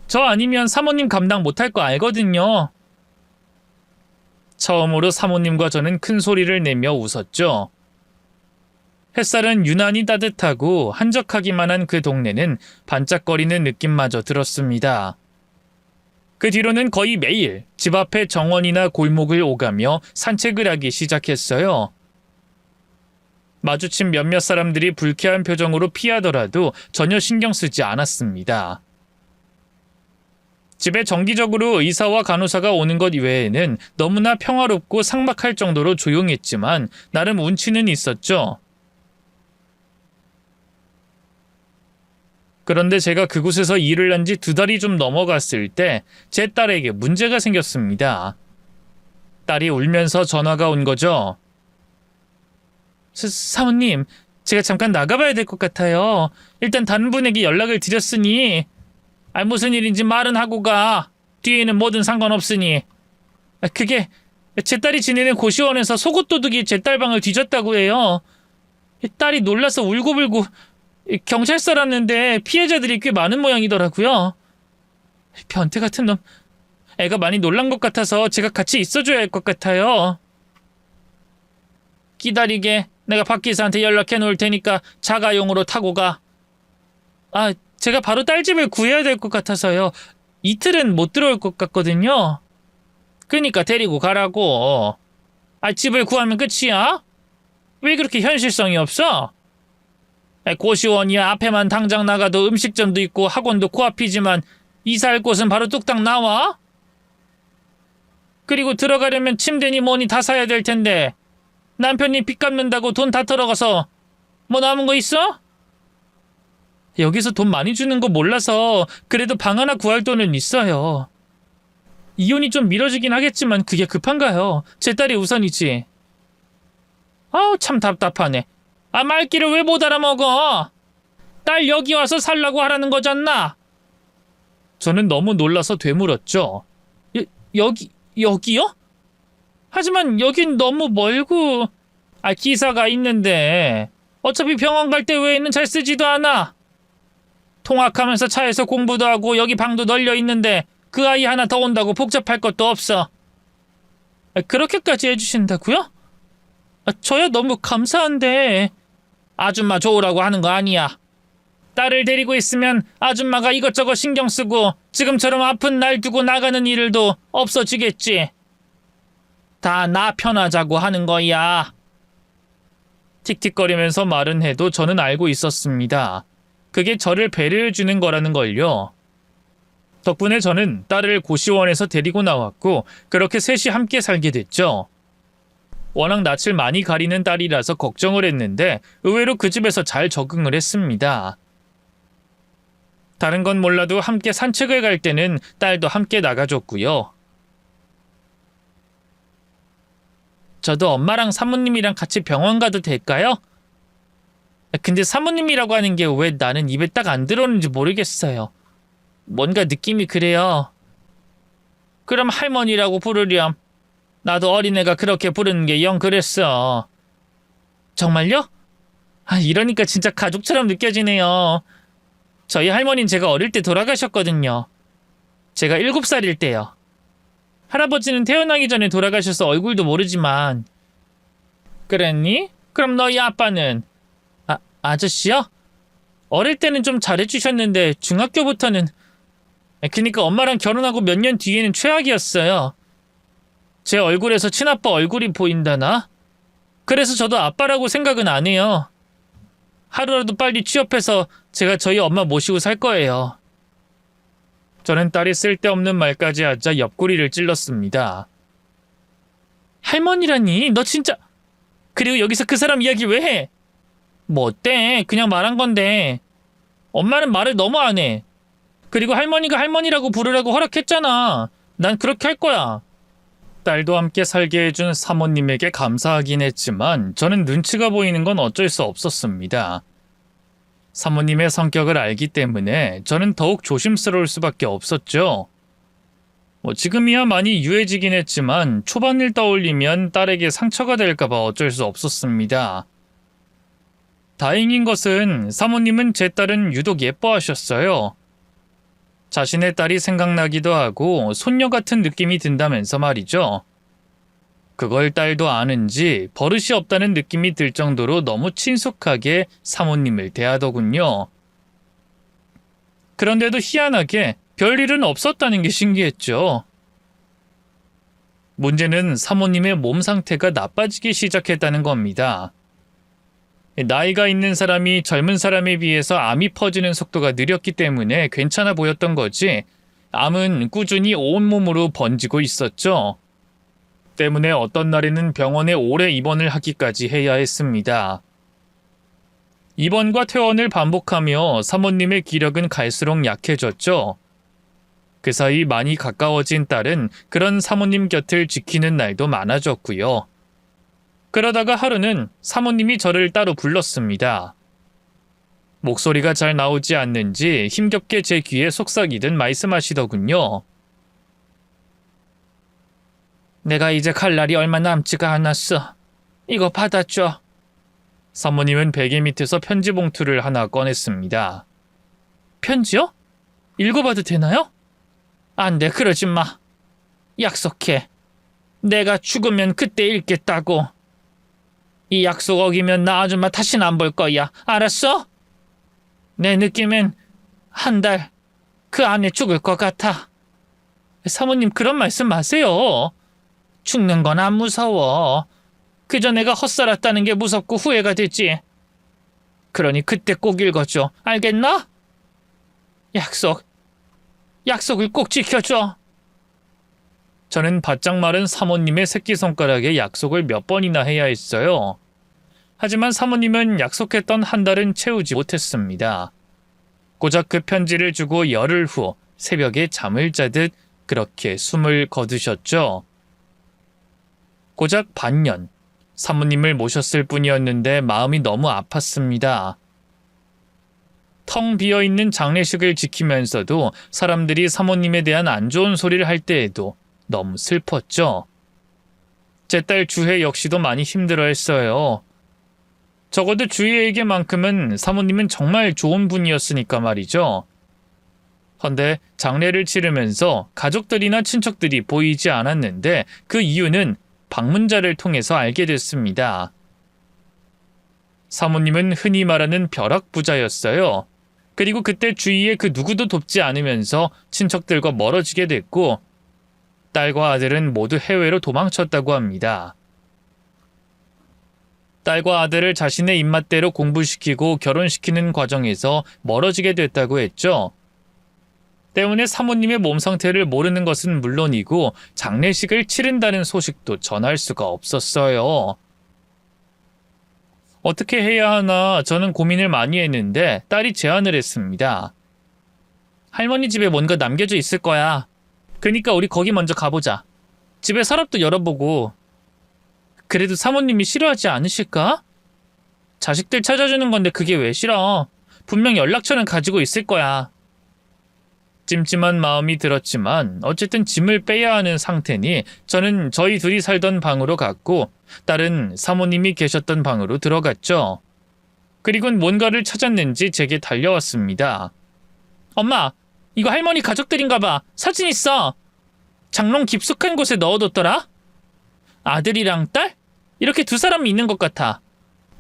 저 아니면 사모님 감당 못할 거 알거든요. 처음으로 사모님과 저는 큰 소리를 내며 웃었죠. 햇살은 유난히 따뜻하고 한적하기만 한 그 동네는 반짝거리는 느낌마저 들었습니다. 그 뒤로는 거의 매일 집 앞에 정원이나 골목을 오가며 산책을 하기 시작했어요. 마주친 몇몇 사람들이 불쾌한 표정으로 피하더라도 전혀 신경 쓰지 않았습니다. 집에 정기적으로 의사와 간호사가 오는 것 이외에는 너무나 평화롭고 삭막할 정도로 조용했지만 나름 운치는 있었죠. 그런데 제가 그곳에서 일을 한 지 2달이 좀 넘어갔을 때 제 딸에게 문제가 생겼습니다. 딸이 울면서 전화가 온 거죠. 사모님, 제가 잠깐 나가봐야 될 것 같아요. 일단 다른 분에게 연락을 드렸으니 무슨 일인지 말은 하고 가. 뒤에는 뭐든 상관없으니. 그게 제 딸이 지내는 고시원에서 속옷도둑이 제 딸 방을 뒤졌다고 해요. 딸이 놀라서 울고불고 경찰서라는데 피해자들이 꽤 많은 모양이더라고요. 변태 같은 놈. 애가 많이 놀란 것 같아서 제가 같이 있어줘야 할 것 같아요. 기다리게. 내가 박 기사한테 연락해 놓을 테니까 자가용으로 타고 가. 제가 바로 딸 집을 구해야 될 것 같아서요. 이틀은 못 들어올 것 같거든요. 그니까 데리고 가라고. 집을 구하면 끝이야? 왜 그렇게 현실성이 없어? 고시원이야. 앞에만 당장 나가도 음식점도 있고 학원도 코앞이지만 이사할 곳은 바로 뚝딱 나와? 그리고 들어가려면 침대니 뭐니 다 사야 될 텐데 남편이 빚 갚는다고 돈 다 털어가서 뭐 남은 거 있어? 여기서 돈 많이 주는 거 몰라서 그래도 방 하나 구할 돈은 있어요. 이혼이 좀 미뤄지긴 하겠지만 그게 급한가요? 제 딸이 우선이지. 참 답답하네. 말귀를 왜 못 알아먹어? 딸 여기 와서 살라고 하라는 거잖아. 저는 너무 놀라서 되물었죠. 여기요? 하지만 여긴 너무 멀고. 기사가 있는데 어차피 병원 갈 때 외에는 잘 쓰지도 않아. 통학하면서 차에서 공부도 하고 여기 방도 널려 있는데 그 아이 하나 더 온다고 복잡할 것도 없어. 그렇게까지 해주신다고요? 저야 너무 감사한데. 아줌마 좋으라고 하는 거 아니야. 딸을 데리고 있으면 아줌마가 이것저것 신경 쓰고 지금처럼 아픈 날 두고 나가는 일도 없어지겠지. 다 나 편하자고 하는 거야. 틱틱거리면서 말은 해도 저는 알고 있었습니다. 그게 저를 배려해주는 거라는 걸요. 덕분에 저는 딸을 고시원에서 데리고 나왔고 그렇게 셋이 함께 살게 됐죠. 워낙 낯을 많이 가리는 딸이라서 걱정을 했는데 의외로 그 집에서 잘 적응을 했습니다. 다른 건 몰라도 함께 산책을 갈 때는 딸도 함께 나가줬고요. 저도 엄마랑 사모님이랑 같이 병원 가도 될까요? 근데 사모님이라고 하는 게 왜 나는 입에 딱 안 들어오는지 모르겠어요. 뭔가 느낌이 그래요. 그럼 할머니라고 부르렴. 나도 어린애가 그렇게 부르는 게 영 그랬어. 정말요? 이러니까 진짜 가족처럼 느껴지네요. 저희 할머니는 제가 어릴 때 돌아가셨거든요. 제가 7살일 때요. 할아버지는 태어나기 전에 돌아가셔서 얼굴도 모르지만. 그랬니? 그럼 너희 아빠는? 아저씨요? 어릴 때는 좀 잘해주셨는데 중학교부터는. 그니까 엄마랑 결혼하고 몇 년 뒤에는 최악이었어요. 제 얼굴에서 친아빠 얼굴이 보인다나? 그래서 저도 아빠라고 생각은 안 해요. 하루라도 빨리 취업해서 제가 저희 엄마 모시고 살 거예요. 저는 딸이 쓸데없는 말까지 하자 옆구리를 찔렀습니다. 할머니라니? 너 진짜... 그리고 여기서 그 사람 이야기 왜 해? 뭐 어때? 그냥 말한 건데. 엄마는 말을 너무 안 해. 그리고 할머니가 할머니라고 부르라고 허락했잖아. 난 그렇게 할 거야. 딸도 함께 살게 해준 사모님에게 감사하긴 했지만 저는 눈치가 보이는 건 어쩔 수 없었습니다. 사모님의 성격을 알기 때문에 저는 더욱 조심스러울 수밖에 없었죠. 지금이야 많이 유해지긴 했지만 초반을 떠올리면 딸에게 상처가 될까봐 어쩔 수 없었습니다. 다행인 것은 사모님은 제 딸은 유독 예뻐하셨어요. 자신의 딸이 생각나기도 하고 손녀 같은 느낌이 든다면서 말이죠. 그걸 딸도 아는지 버릇이 없다는 느낌이 들 정도로 너무 친숙하게 사모님을 대하더군요. 그런데도 희한하게 별일은 없었다는 게 신기했죠. 문제는 사모님의 몸 상태가 나빠지기 시작했다는 겁니다. 나이가 있는 사람이 젊은 사람에 비해서 암이 퍼지는 속도가 느렸기 때문에 괜찮아 보였던 거지, 암은 꾸준히 온몸으로 번지고 있었죠. 때문에 어떤 날에는 병원에 오래 입원을 하기까지 해야 했습니다. 입원과 퇴원을 반복하며 사모님의 기력은 갈수록 약해졌죠. 그 사이 많이 가까워진 딸은 그런 사모님 곁을 지키는 날도 많아졌고요. 그러다가 하루는 사모님이 저를 따로 불렀습니다. 목소리가 잘 나오지 않는지 힘겹게 제 귀에 속삭이듯 말씀하시더군요. 내가 이제 갈 날이 얼마 남지가 않았어. 이거 받아줘. 사모님은 베개 밑에서 편지 봉투를 하나 꺼냈습니다. 편지요? 읽어봐도 되나요? 안 돼, 그러지 마. 약속해. 내가 죽으면 그때 읽겠다고. 이 약속 어기면 나 아줌마 다시는 안 볼 거야. 알았어? 내 느낌엔 한 달 그 안에 죽을 것 같아. 사모님, 그런 말씀 마세요. 죽는 건 안 무서워. 그저 내가 헛살았다는 게 무섭고 후회가 되지. 그러니 그때 꼭 읽어줘. 알겠나? 약속을 꼭 지켜줘. 저는 바짝 마른 사모님의 새끼손가락에 약속을 몇 번이나 해야 했어요. 하지만 사모님은 약속했던 한 달은 채우지 못했습니다. 고작 그 편지를 주고 열흘 후 새벽에 잠을 자듯 그렇게 숨을 거두셨죠. 고작 반년, 사모님을 모셨을 뿐이었는데 마음이 너무 아팠습니다. 텅 비어있는 장례식을 지키면서도 사람들이 사모님에 대한 안 좋은 소리를 할 때에도 너무 슬펐죠. 제 딸 주혜 역시도 많이 힘들어했어요. 적어도 주혜에게만큼은 사모님은 정말 좋은 분이었으니까 말이죠. 헌데 장례를 치르면서 가족들이나 친척들이 보이지 않았는데 그 이유는 방문자를 통해서 알게 됐습니다. 사모님은 흔히 말하는 벼락부자였어요. 그리고 그때 주위에 그 누구도 돕지 않으면서 친척들과 멀어지게 됐고 딸과 아들은 모두 해외로 도망쳤다고 합니다. 딸과 아들을 자신의 입맛대로 공부시키고 결혼시키는 과정에서 멀어지게 됐다고 했죠. 때문에 사모님의 몸 상태를 모르는 것은 물론이고 장례식을 치른다는 소식도 전할 수가 없었어요. 어떻게 해야 하나 저는 고민을 많이 했는데 딸이 제안을 했습니다. 할머니 집에 뭔가 남겨져 있을 거야. 그러니까 우리 거기 먼저 가보자. 집에 서랍도 열어보고. 그래도 사모님이 싫어하지 않으실까? 자식들 찾아주는 건데 그게 왜 싫어? 분명 연락처는 가지고 있을 거야. 찜찜한 마음이 들었지만 어쨌든 짐을 빼야 하는 상태니 저는 저희 둘이 살던 방으로 갔고 딸은 사모님이 계셨던 방으로 들어갔죠. 그리고는 뭔가를 찾았는지 제게 달려왔습니다. 엄마, 이거 할머니 가족들인가 봐. 사진 있어. 장롱 깊숙한 곳에 넣어뒀더라. 아들이랑 딸? 이렇게 두 사람이 있는 것 같아.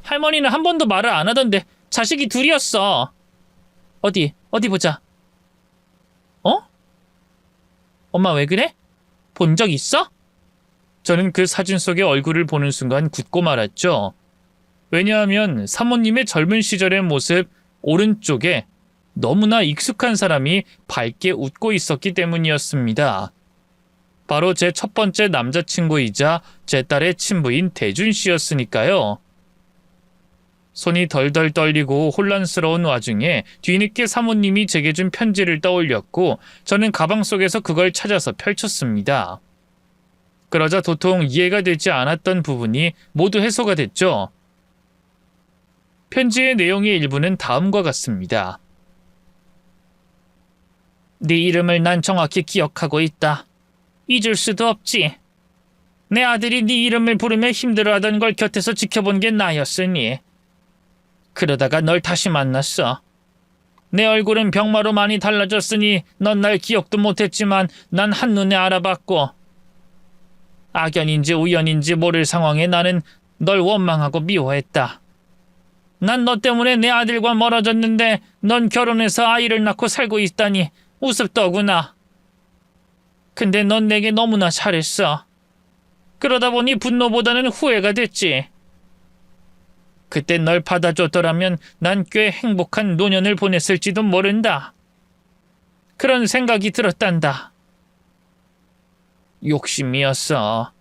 할머니는 한 번도 말을 안 하던데 자식이 둘이었어. 어디 보자. 어? 엄마 왜 그래? 본 적 있어? 저는 그 사진 속의 얼굴을 보는 순간 굳고 말았죠. 왜냐하면 사모님의 젊은 시절의 모습 오른쪽에 너무나 익숙한 사람이 밝게 웃고 있었기 때문이었습니다. 바로 제 첫 번째 남자친구이자 제 딸의 친부인 대준 씨였으니까요. 손이 덜덜 떨리고 혼란스러운 와중에 뒤늦게 사모님이 제게 준 편지를 떠올렸고 저는 가방 속에서 그걸 찾아서 펼쳤습니다. 그러자 도통 이해가 되지 않았던 부분이 모두 해소가 됐죠. 편지의 내용의 일부는 다음과 같습니다. 네 이름을 난 정확히 기억하고 있다. 잊을 수도 없지. 내 아들이 네 이름을 부르며 힘들어하던 걸 곁에서 지켜본 게 나였으니. 그러다가 널 다시 만났어. 내 얼굴은 병마로 많이 달라졌으니 넌 날 기억도 못했지만 난 한눈에 알아봤고 악연인지 우연인지 모를 상황에 나는 널 원망하고 미워했다. 난 너 때문에 내 아들과 멀어졌는데 넌 결혼해서 아이를 낳고 살고 있다니 우습더구나. 근데 넌 내게 너무나 잘했어. 그러다 보니 분노보다는 후회가 됐지. 그때 널 받아줬더라면 난 꽤 행복한 노년을 보냈을지도 모른다. 그런 생각이 들었단다. 욕심이었어.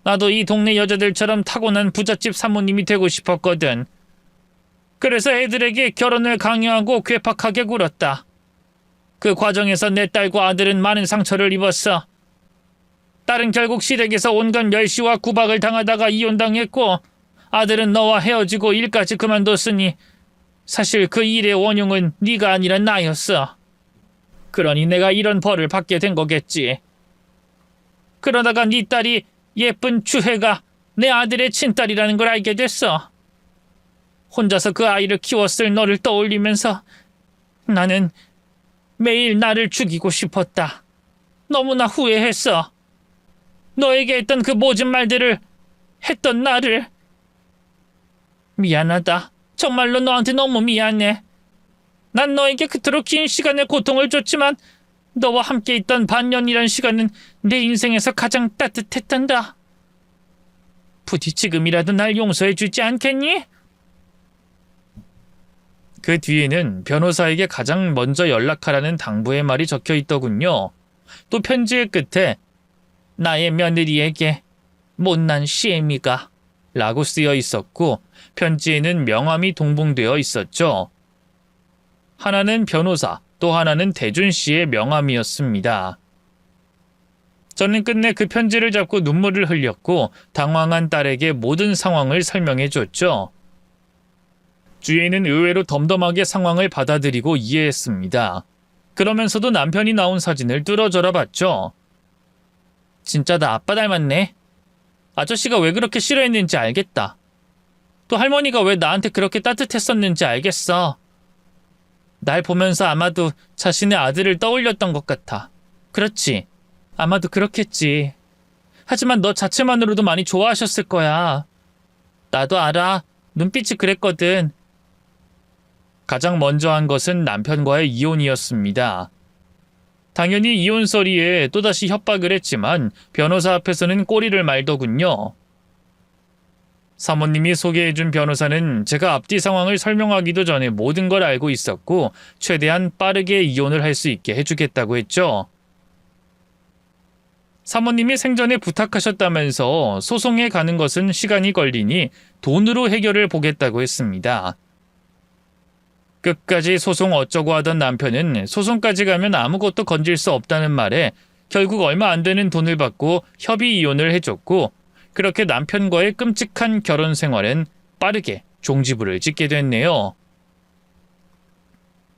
나도 이 동네 여자들처럼 타고난 부잣집 사모님이 되고 싶었거든. 그래서 애들에게 결혼을 강요하고 괴팍하게 굴었다. 그 과정에서 내 딸과 아들은 많은 상처를 입었어. 딸은 결국 시댁에서 온갖 멸시와 구박을 당하다가 이혼당했고 아들은 너와 헤어지고 일까지 그만뒀으니 사실 그 일의 원흉은 네가 아니라 나였어. 그러니 내가 이런 벌을 받게 된 거겠지. 그러다가 네 딸이 예쁜 주혜가 내 아들의 친딸이라는 걸 알게 됐어. 혼자서 그 아이를 키웠을 너를 떠올리면서 나는 매일 나를 죽이고 싶었다. 너무나 후회했어. 너에게 했던 그 모진 말들을 했던 나를. 미안하다. 정말로 너한테 너무 미안해. 난 너에게 그토록 긴 시간의 고통을 줬지만 너와 함께 있던 반년이란 시간은 내 인생에서 가장 따뜻했단다. 부디 지금이라도 날 용서해 주지 않겠니? 그 뒤에는 변호사에게 가장 먼저 연락하라는 당부의 말이 적혀 있더군요. 또 편지의 끝에 나의 며느리에게 못난 시애미가 라고 쓰여 있었고 편지에는 명함이 동봉되어 있었죠. 하나는 변호사, 또 하나는 대준 씨의 명함이었습니다. 저는 끝내 그 편지를 잡고 눈물을 흘렸고 당황한 딸에게 모든 상황을 설명해 줬죠. 주위에는 의외로 덤덤하게 상황을 받아들이고 이해했습니다. 그러면서도 남편이 나온 사진을 뚫어져라 봤죠. 진짜 나 아빠 닮았네. 아저씨가 왜 그렇게 싫어했는지 알겠다. 또 할머니가 왜 나한테 그렇게 따뜻했었는지 알겠어. 날 보면서 아마도 자신의 아들을 떠올렸던 것 같아. 그렇지. 아마도 그렇겠지. 하지만 너 자체만으로도 많이 좋아하셨을 거야. 나도 알아. 눈빛이 그랬거든. 가장 먼저 한 것은 남편과의 이혼이었습니다. 당연히 이혼 소리에 또다시 협박을 했지만 변호사 앞에서는 꼬리를 말더군요. 사모님이 소개해준 변호사는 제가 앞뒤 상황을 설명하기도 전에 모든 걸 알고 있었고 최대한 빠르게 이혼을 할 수 있게 해주겠다고 했죠. 사모님이 생전에 부탁하셨다면서 소송에 가는 것은 시간이 걸리니 돈으로 해결을 보겠다고 했습니다. 끝까지 소송 어쩌고 하던 남편은 소송까지 가면 아무것도 건질 수 없다는 말에 결국 얼마 안 되는 돈을 받고 협의 이혼을 해줬고 그렇게 남편과의 끔찍한 결혼 생활은 빠르게 종지부를 짓게 됐네요.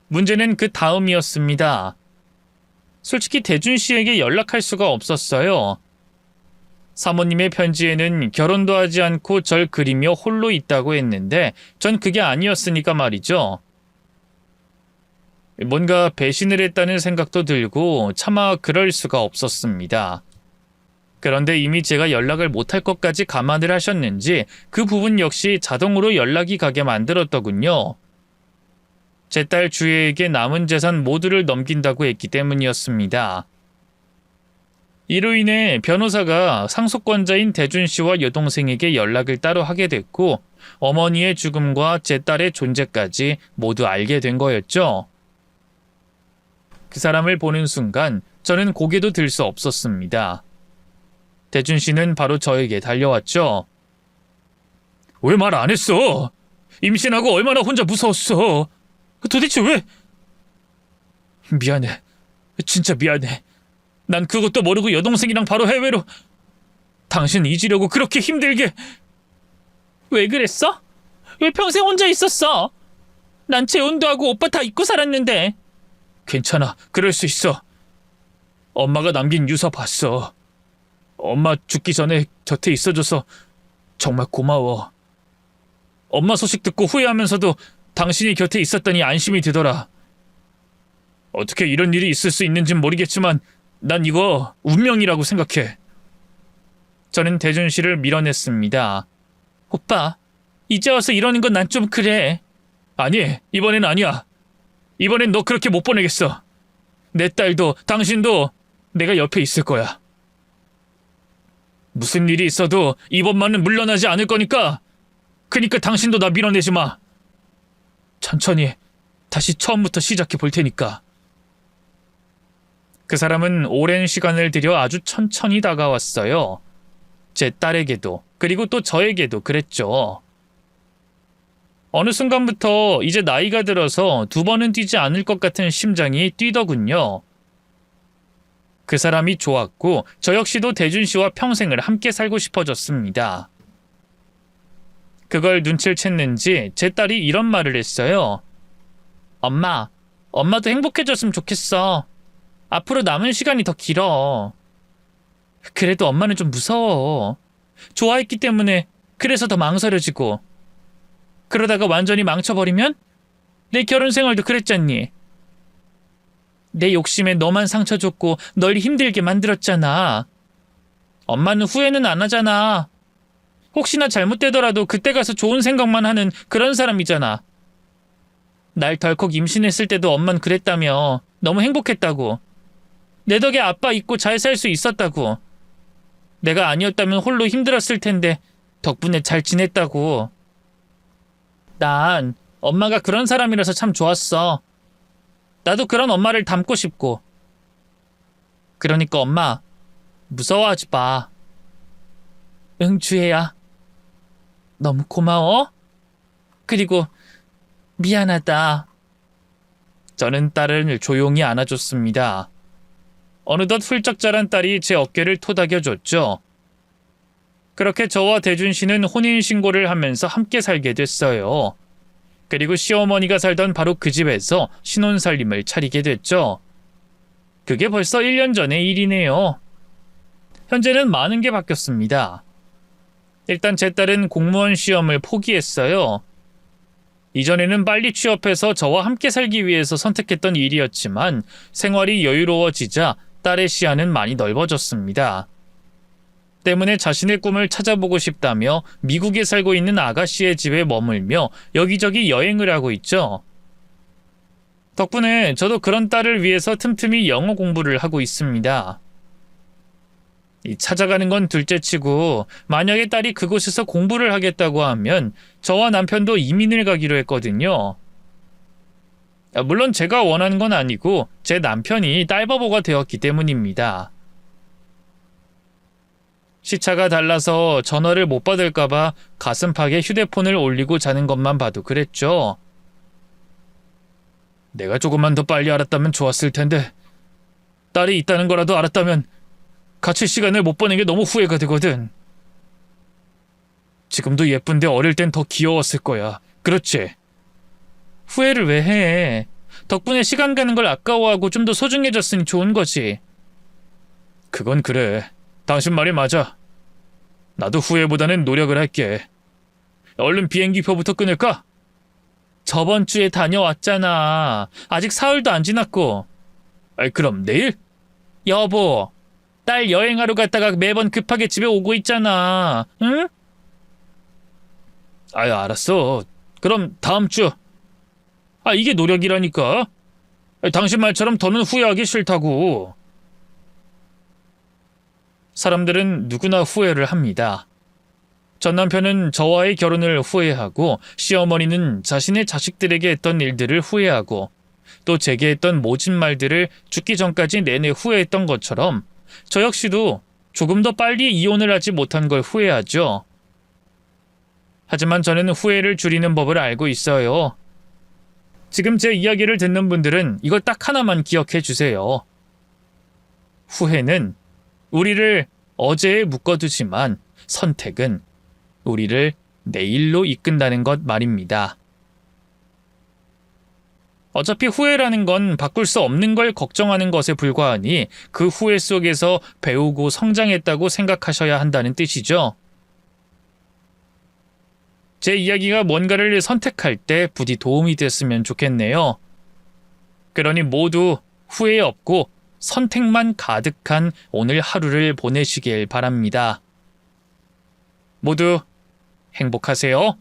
문제는 그 다음이었습니다. 솔직히 대준 씨에게 연락할 수가 없었어요. 사모님의 편지에는 결혼도 하지 않고 절 그리며 홀로 있다고 했는데 전 그게 아니었으니까 말이죠. 뭔가 배신을 했다는 생각도 들고 차마 그럴 수가 없었습니다. 그런데 이미 제가 연락을 못할 것까지 감안을 하셨는지 그 부분 역시 자동으로 연락이 가게 만들었더군요. 제 딸 주혜에게 남은 재산 모두를 넘긴다고 했기 때문이었습니다. 이로 인해 변호사가 상속권자인 대준 씨와 여동생에게 연락을 따로 하게 됐고 어머니의 죽음과 제 딸의 존재까지 모두 알게 된 거였죠. 그 사람을 보는 순간 저는 고개도 들 수 없었습니다. 대준 씨는 바로 저에게 달려왔죠. 왜 말 안 했어? 임신하고 얼마나 혼자 무서웠어. 도대체 왜? 미안해. 진짜 미안해. 난 그것도 모르고 여동생이랑 바로 해외로. 당신 잊으려고 그렇게 힘들게. 왜 그랬어? 왜 평생 혼자 있었어? 난 재혼도 하고 오빠 다 잊고 살았는데. 괜찮아. 그럴 수 있어. 엄마가 남긴 유서 봤어. 엄마 죽기 전에 곁에 있어줘서 정말 고마워. 엄마 소식 듣고 후회하면서도 당신이 곁에 있었다니 안심이 되더라. 어떻게 이런 일이 있을 수 있는진 모르겠지만 난 이거 운명이라고 생각해. 저는 대준 씨를 밀어냈습니다. 오빠, 이제 와서 이러는 건 난 좀 그래. 아니, 이번엔 아니야. 이번엔 너 그렇게 못 보내겠어. 내 딸도 당신도 내가 옆에 있을 거야. 무슨 일이 있어도 이번만은 물러나지 않을 거니까. 그니까 당신도 나 밀어내지 마. 천천히 다시 처음부터 시작해 볼 테니까. 그 사람은 오랜 시간을 들여 아주 천천히 다가왔어요. 제 딸에게도 그리고 또 저에게도 그랬죠. 어느 순간부터 이제 나이가 들어서 두 번은 뛰지 않을 것 같은 심장이 뛰더군요. 그 사람이 좋았고 저 역시도 대준 씨와 평생을 함께 살고 싶어졌습니다. 그걸 눈치를 챘는지 제 딸이 이런 말을 했어요. 엄마도 행복해졌으면 좋겠어. 앞으로 남은 시간이 더 길어. 그래도 엄마는 좀 무서워. 좋아했기 때문에 그래서 더 망설여지고. 그러다가 완전히 망쳐버리면? 내 결혼 생활도 그랬잖니. 내 욕심에 너만 상처 줬고 널 힘들게 만들었잖아. 엄마는 후회는 안 하잖아. 혹시나 잘못되더라도 그때 가서 좋은 생각만 하는 그런 사람이잖아. 날 덜컥 임신했을 때도 엄만 그랬다며. 너무 행복했다고. 내 덕에 아빠 있고 잘 살 수 있었다고. 내가 아니었다면 홀로 힘들었을 텐데 덕분에 잘 지냈다고. 난 엄마가 그런 사람이라서 참 좋았어. 나도 그런 엄마를 닮고 싶고. 그러니까 엄마, 무서워하지 마. 응, 주혜야. 너무 고마워. 그리고 미안하다. 저는 딸을 조용히 안아줬습니다. 어느덧 훌쩍 자란 딸이 제 어깨를 토닥여줬죠. 그렇게 저와 대준 씨는 혼인신고를 하면서 함께 살게 됐어요. 그리고 시어머니가 살던 바로 그 집에서 신혼살림을 차리게 됐죠. 그게 벌써 1년 전의 일이네요. 현재는 많은 게 바뀌었습니다. 일단 제 딸은 공무원 시험을 포기했어요. 이전에는 빨리 취업해서 저와 함께 살기 위해서 선택했던 일이었지만 생활이 여유로워지자 딸의 시야는 많이 넓어졌습니다. 때문에 자신의 꿈을 찾아보고 싶다며 미국에 살고 있는 아가씨의 집에 머물며 여기저기 여행을 하고 있죠. 덕분에 저도 그런 딸을 위해서 틈틈이 영어 공부를 하고 있습니다. 찾아가는 건 둘째치고 만약에 딸이 그곳에서 공부를 하겠다고 하면 저와 남편도 이민을 가기로 했거든요. 물론 제가 원하는 건 아니고 제 남편이 딸바보가 되었기 때문입니다. 시차가 달라서 전화를 못 받을까봐 가슴팍에 휴대폰을 올리고 자는 것만 봐도 그랬죠. 내가 조금만 더 빨리 알았다면 좋았을 텐데 딸이 있다는 거라도 알았다면 같이 시간을 못 보낸 게 너무 후회가 되거든. 지금도 예쁜데 어릴 땐 더 귀여웠을 거야. 그렇지? 후회를 왜 해? 덕분에 시간 가는 걸 아까워하고 좀 더 소중해졌으니 좋은 거지. 그건 그래. 당신 말이 맞아. 나도 후회보다는 노력을 할게. 얼른 비행기표부터 끊을까? 저번 주에 다녀왔잖아. 아직 사흘도 안 지났고. 그럼 내일? 여보, 딸 여행하러 갔다가 매번 급하게 집에 오고 있잖아. 응? 알았어. 그럼 다음 주. 이게 노력이라니까. 당신 말처럼 더는 후회하기 싫다고. 사람들은 누구나 후회를 합니다. 전 남편은 저와의 결혼을 후회하고 시어머니는 자신의 자식들에게 했던 일들을 후회하고 또 제게 했던 모진 말들을 죽기 전까지 내내 후회했던 것처럼 저 역시도 조금 더 빨리 이혼을 하지 못한 걸 후회하죠. 하지만 저는 후회를 줄이는 법을 알고 있어요. 지금 제 이야기를 듣는 분들은 이걸 딱 하나만 기억해 주세요. 후회는 우리를 어제에 묶어두지만 선택은 우리를 내일로 이끈다는 것 말입니다. 어차피 후회라는 건 바꿀 수 없는 걸 걱정하는 것에 불과하니 그 후회 속에서 배우고 성장했다고 생각하셔야 한다는 뜻이죠. 제 이야기가 뭔가를 선택할 때 부디 도움이 됐으면 좋겠네요. 그러니 모두 후회 없고 선택만 가득한 오늘 하루를 보내시길 바랍니다. 모두 행복하세요.